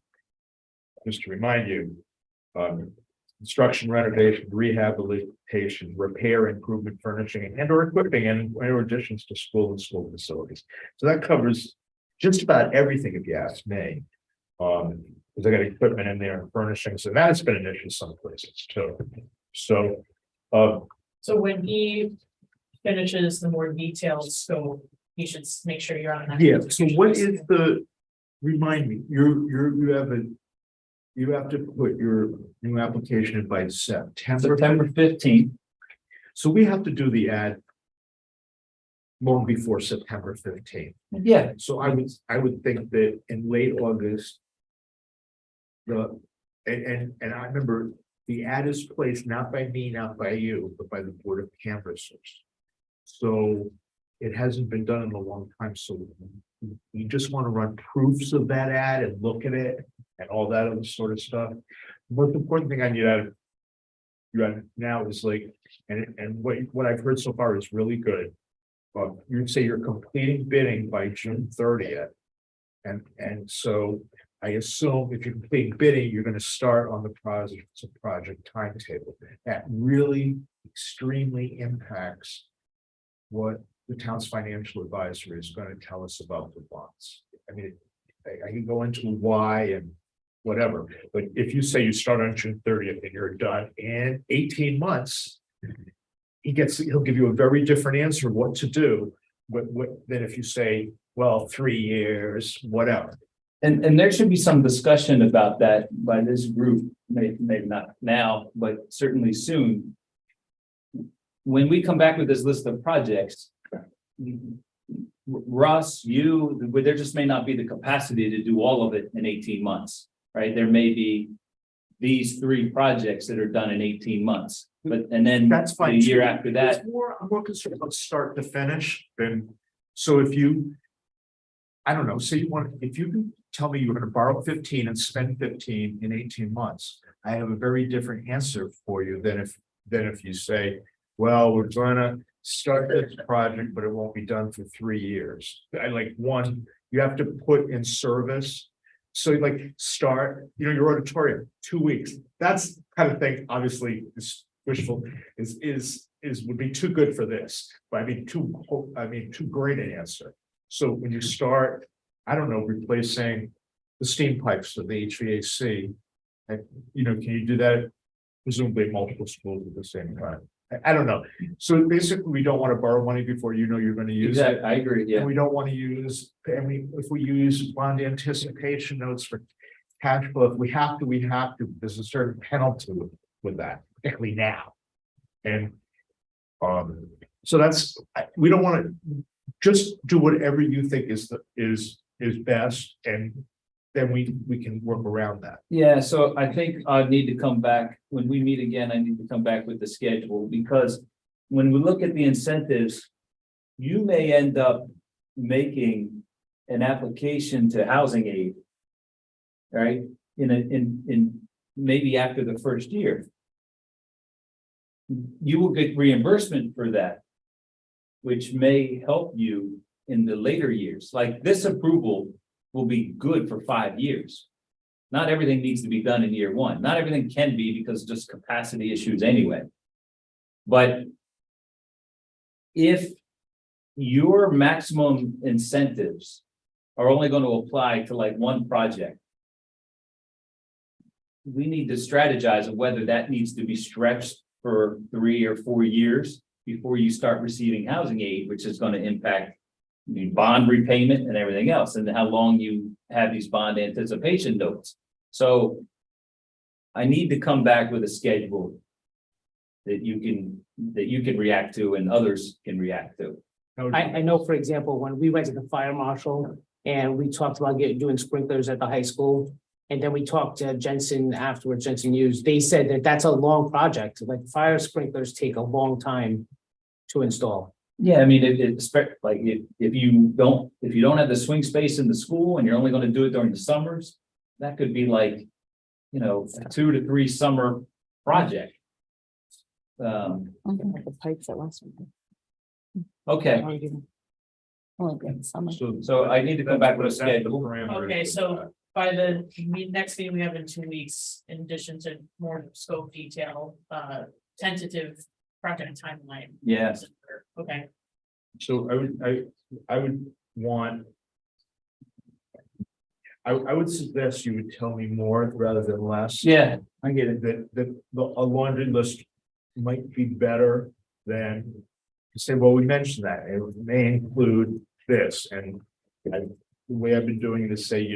just to remind you, construction, renovation, rehabilitation, repair, improvement, furnishing, and or equipping, and or additions to school and school facilities. So that covers just about everything, if you ask me. Because I got equipment in there and furnishings, and that's been an issue some places too. So So when he finishes the more detailed scope, you should make sure you're on that. yeah, so what is the, remind me, you have to put your new application in by September 15th. So we have to do the ad long before September 15th. Yeah, So I would think that in late August. And I remember the ad is placed not by me, not by you, but by the Board of Canvassers. So it hasn't been done in a long time, so you just want to run proofs of that ad and look at it and all that other sort of stuff. The most important thing I need out of you now is like, and what I've heard so far is really good. You'd say you're completing bidding by June 30th. And so I assume if you complete bidding, you're gonna start on the project timetable. That really extremely impacts what the town's financial advisor is gonna tell us about the bonds. I mean, I can go into why and whatever, but if you say you start on June 30th and you're done in 18 months, he'll give you a very different answer of what to do, than if you say, well, 3 years, whatever. and there should be some discussion about that by this group, maybe not now, but certainly soon. When we come back with this list of projects. Russ, there just may not be the capacity to do all of it in 18 months, right? There may be these 3 projects that are done in 18 months, and then That's fine. the year too. after that. I'm more concerned about start to finish than, so if you. I don't know, say if you can tell me you're gonna borrow 15 and spend 15 in 18 months, I have a very different answer for you than if you say, well, we're gonna start this project, but it won't be done for 3 years. I like one, you have to put in service. So like start, your auditorium, 2 weeks. That's the kind of thing, obviously, is wishful, would be too good for this. But too great an answer. So when you start, I don't know, replacing the steam pipes of the HVAC. And, can you do that? Presumably multiple schools at the same time. I don't know. So basically, we don't want to borrow money before you're going to use it. I agree, yeah. And we don't want to use, if we use bond anticipation notes for cash flow, if we have to, there's a certain penalty with that, particularly now. And so we don't want to just do whatever you think is best, and then we can work around that. Yeah, so I think I need to come back, when we meet again, I need to come back with the schedule, because when we look at the incentives, you may end up making an application to housing aid. Right, in maybe after the first year. You will get reimbursement for that, which may help you in the later years. Like this approval will be good for 5 years. Not everything needs to be done in year 1. Not everything can be, because just capacity issues anyway. But if your maximum incentives are only going to apply to like one project, we need to strategize of whether that needs to be stretched for 3 or 4 years before you start receiving housing aid, which is going to impact the bond repayment and everything else, and how long you have these bond anticipation notes. So I need to come back with a schedule that you can react to and others can react to. I know, for example, when we went to the fire marshal and we talked about doing sprinklers at the high school. And then we talked to Jensen afterwards, Jensen Hughes, they said that that's a long project, like fire sprinklers take a long time to install. Yeah, I mean, if you don't have the swing space in the school and you're only going to do it during the summers, that could be like, a 2 to 3 summer project. The pipes at last. Okay, Only good summer. so I need to come back with a schedule. Okay, so by the next meeting we have in 2 weeks, in addition to more scope detail, tentative project timeline. Yes. Okay, So I would want. I would suggest you would tell me more rather than less. Yeah, I get it. That a laundry list might be better than to say, well, we mentioned that it may include this, and the way I've been doing it is say,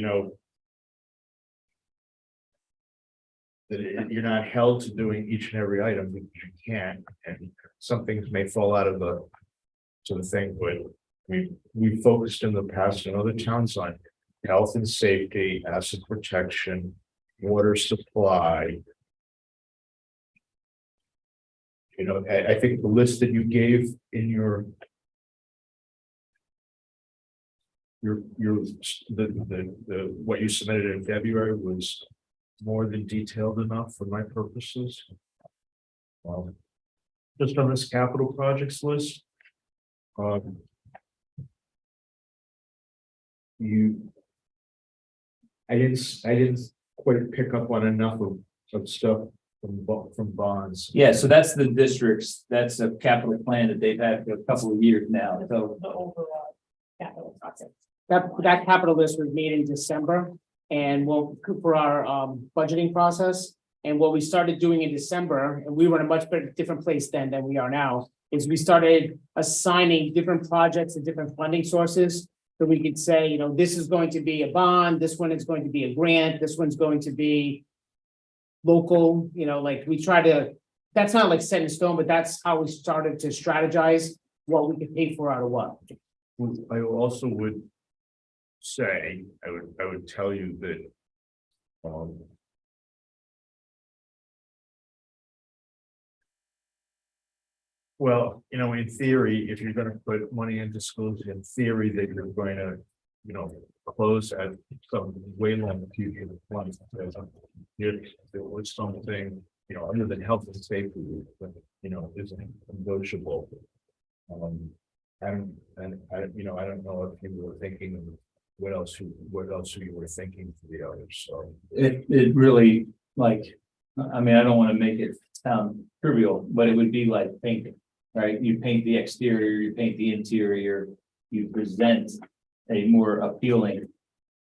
that you're not held to doing each and every item because you can't, and some things may fall out of the to the thing, but we focused in the past in other towns on health and safety, asset protection, water supply. You know, I think the list that you gave in your what you submitted in February was more than detailed enough for my purposes. Just on this capital projects list. I didn't quite pick up on enough of stuff from bonds. Yeah, so that's the districts, that's a capital plan that they've had for a couple of years now, so. The overall capital project. That capital list was made in December and we'll, for our budgeting process. And what we started doing in December, and we were in a much better, different place then than we are now, is we started assigning different projects and different funding sources. So we could say, you know, this is going to be a bond, this one is going to be a grant, this one's going to be local, you know, like we try to, that's not like set in stone, but that's how we started to strategize what we could pay for out of what. I also would say, I would tell you that. Well, you know, in theory, if you're gonna put money into schools, in theory, that you're going to, you know, close at some way long future. If there was something, you know, other than health and safety, that, you know, isn't negotiable. And I, you know, I don't know if you were thinking, what else you were thinking for the others, so. It really, like, I mean, I don't wanna make it sound trivial, but it would be like painting, right? You paint the exterior, you paint the interior, you present a more appealing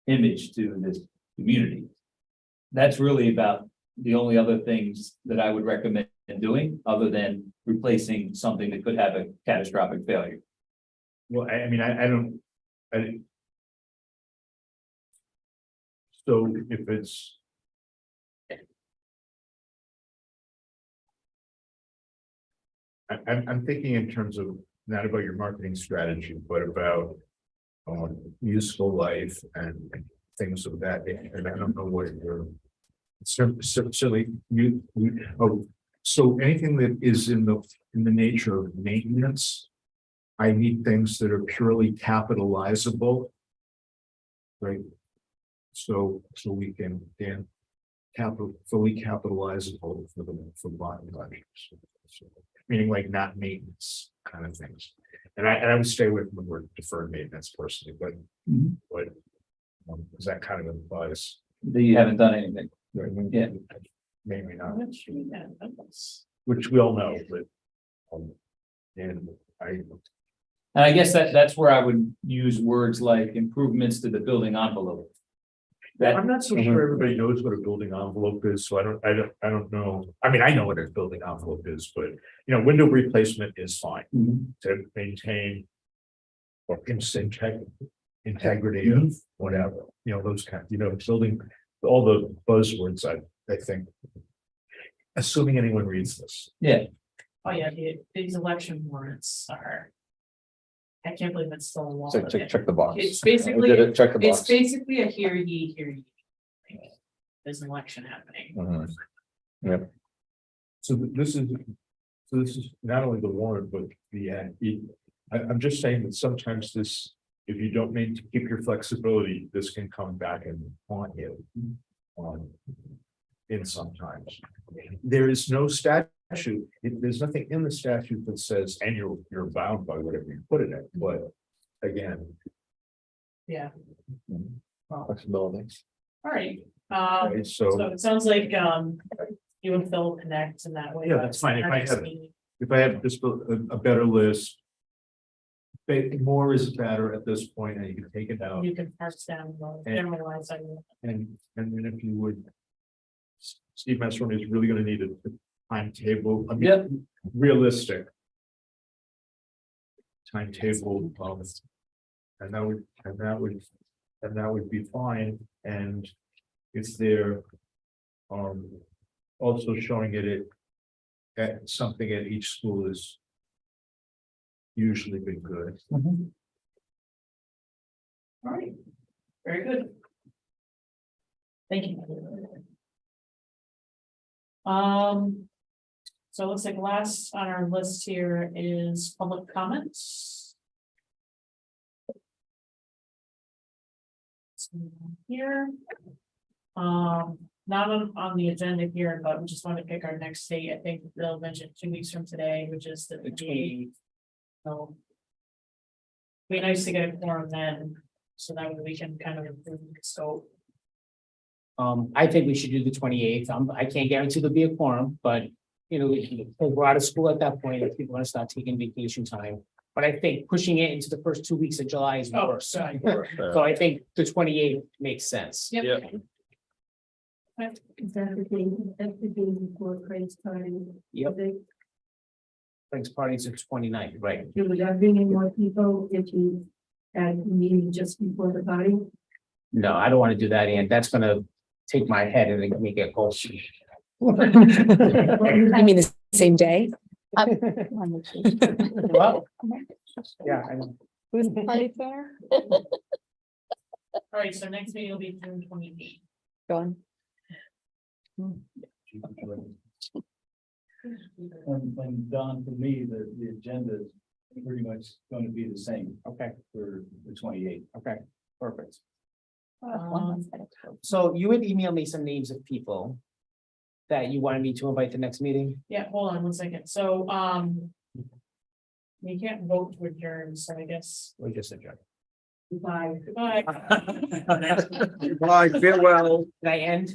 image to this community. That's really about the only other things that I would recommend doing, other than replacing something that could have a catastrophic failure. Well, I mean, I don't. So if it's. I'm thinking in terms of, not about your marketing strategy, but about. Useful life and things of that, and I don't know what you're. Certainly, so anything that is in the nature of maintenance. I need things that are purely capitalizable. Right? So we can fully capitalizable for bond projects. So, meaning like not maintenance kind of things. And I would stay away from the word deferred maintenance personally, but because that kind of implies. That you haven't done anything. Yeah. Maybe not, I'm not sure that. which we all know, but. And And I guess that's where I would use words like improvements to the building envelope. That, I'm not so sure everybody knows what a building envelope is, so I don't know. I mean, I know what a building envelope is, but you know, window replacement is fine to maintain. Or integrity of whatever, you know, those kind, you know, building, all the buzzwords, I think. Assuming anyone reads this. yeah, Oh, yeah, these election warrants are. I can't believe it's still a law. Check the box. It's basically, We did it, check the it's box. basically a hear ye, hear ye. Like, there's an election happening. Mhm. So this is not only the warrant, but I'm just saying that sometimes this, if you don't mean to keep your flexibility, this can come back and haunt you. In sometimes. There is no statute, there's nothing in the statute that says, and you're bound by whatever you put in it, but again. Yeah, Flexibility. all right. Right, So so it sounds like, you and Phil connect in that way. Yeah, that's fine. If Our I next have- meeting. if I have just a better list. More is better at this point, and you can take it out, You can parse down, the And- generalize. I mean, and then if you would. Steve Massaroni is really gonna need a timetable, I Yep. mean, realistic. Timetable, and that would be fine, and if they're. Also showing it at something at each school is. usually been good. All right, very good. Thank you. So it looks like last on our list here is public comments. Here. Not on the agenda here, but we just want to pick our next date. I think they'll mention 2 weeks from today, which is the 28th. So. Be nice to get a quorum then, so that way we can kind of improve the scope. I think we should do the 28th. I can't guarantee there'll be a quorum, but, because we're out of school at that point, if people want to start taking vacation time. But I think pushing it into the first 2 weeks of July is Oh, worse. sorry. So I think the 28th makes sense. Yep. Yeah. Is that the day, that's the day before Craig's party? Yep. They- Thanks parties at 29th, right? Would that bring in more people if you had a meeting just before the party? No, I don't want to do that, and that's gonna take my head and make it cold. You mean the same day? On the Tuesday. Well, yeah, I know. Who's the party there? All right, so next meeting will be June 28th. Going. And Don, for me, the agenda is pretty much going to be the same Okay, for the 28th. okay, perfect. One month's better. So you would email me some names of people that you wanted me to invite to the next meeting? Yeah, hold on 1 second. So, we can't vote to adjourn, so I guess. We just adjourned. Bye. Goodbye. Bye, farewell. Did I end?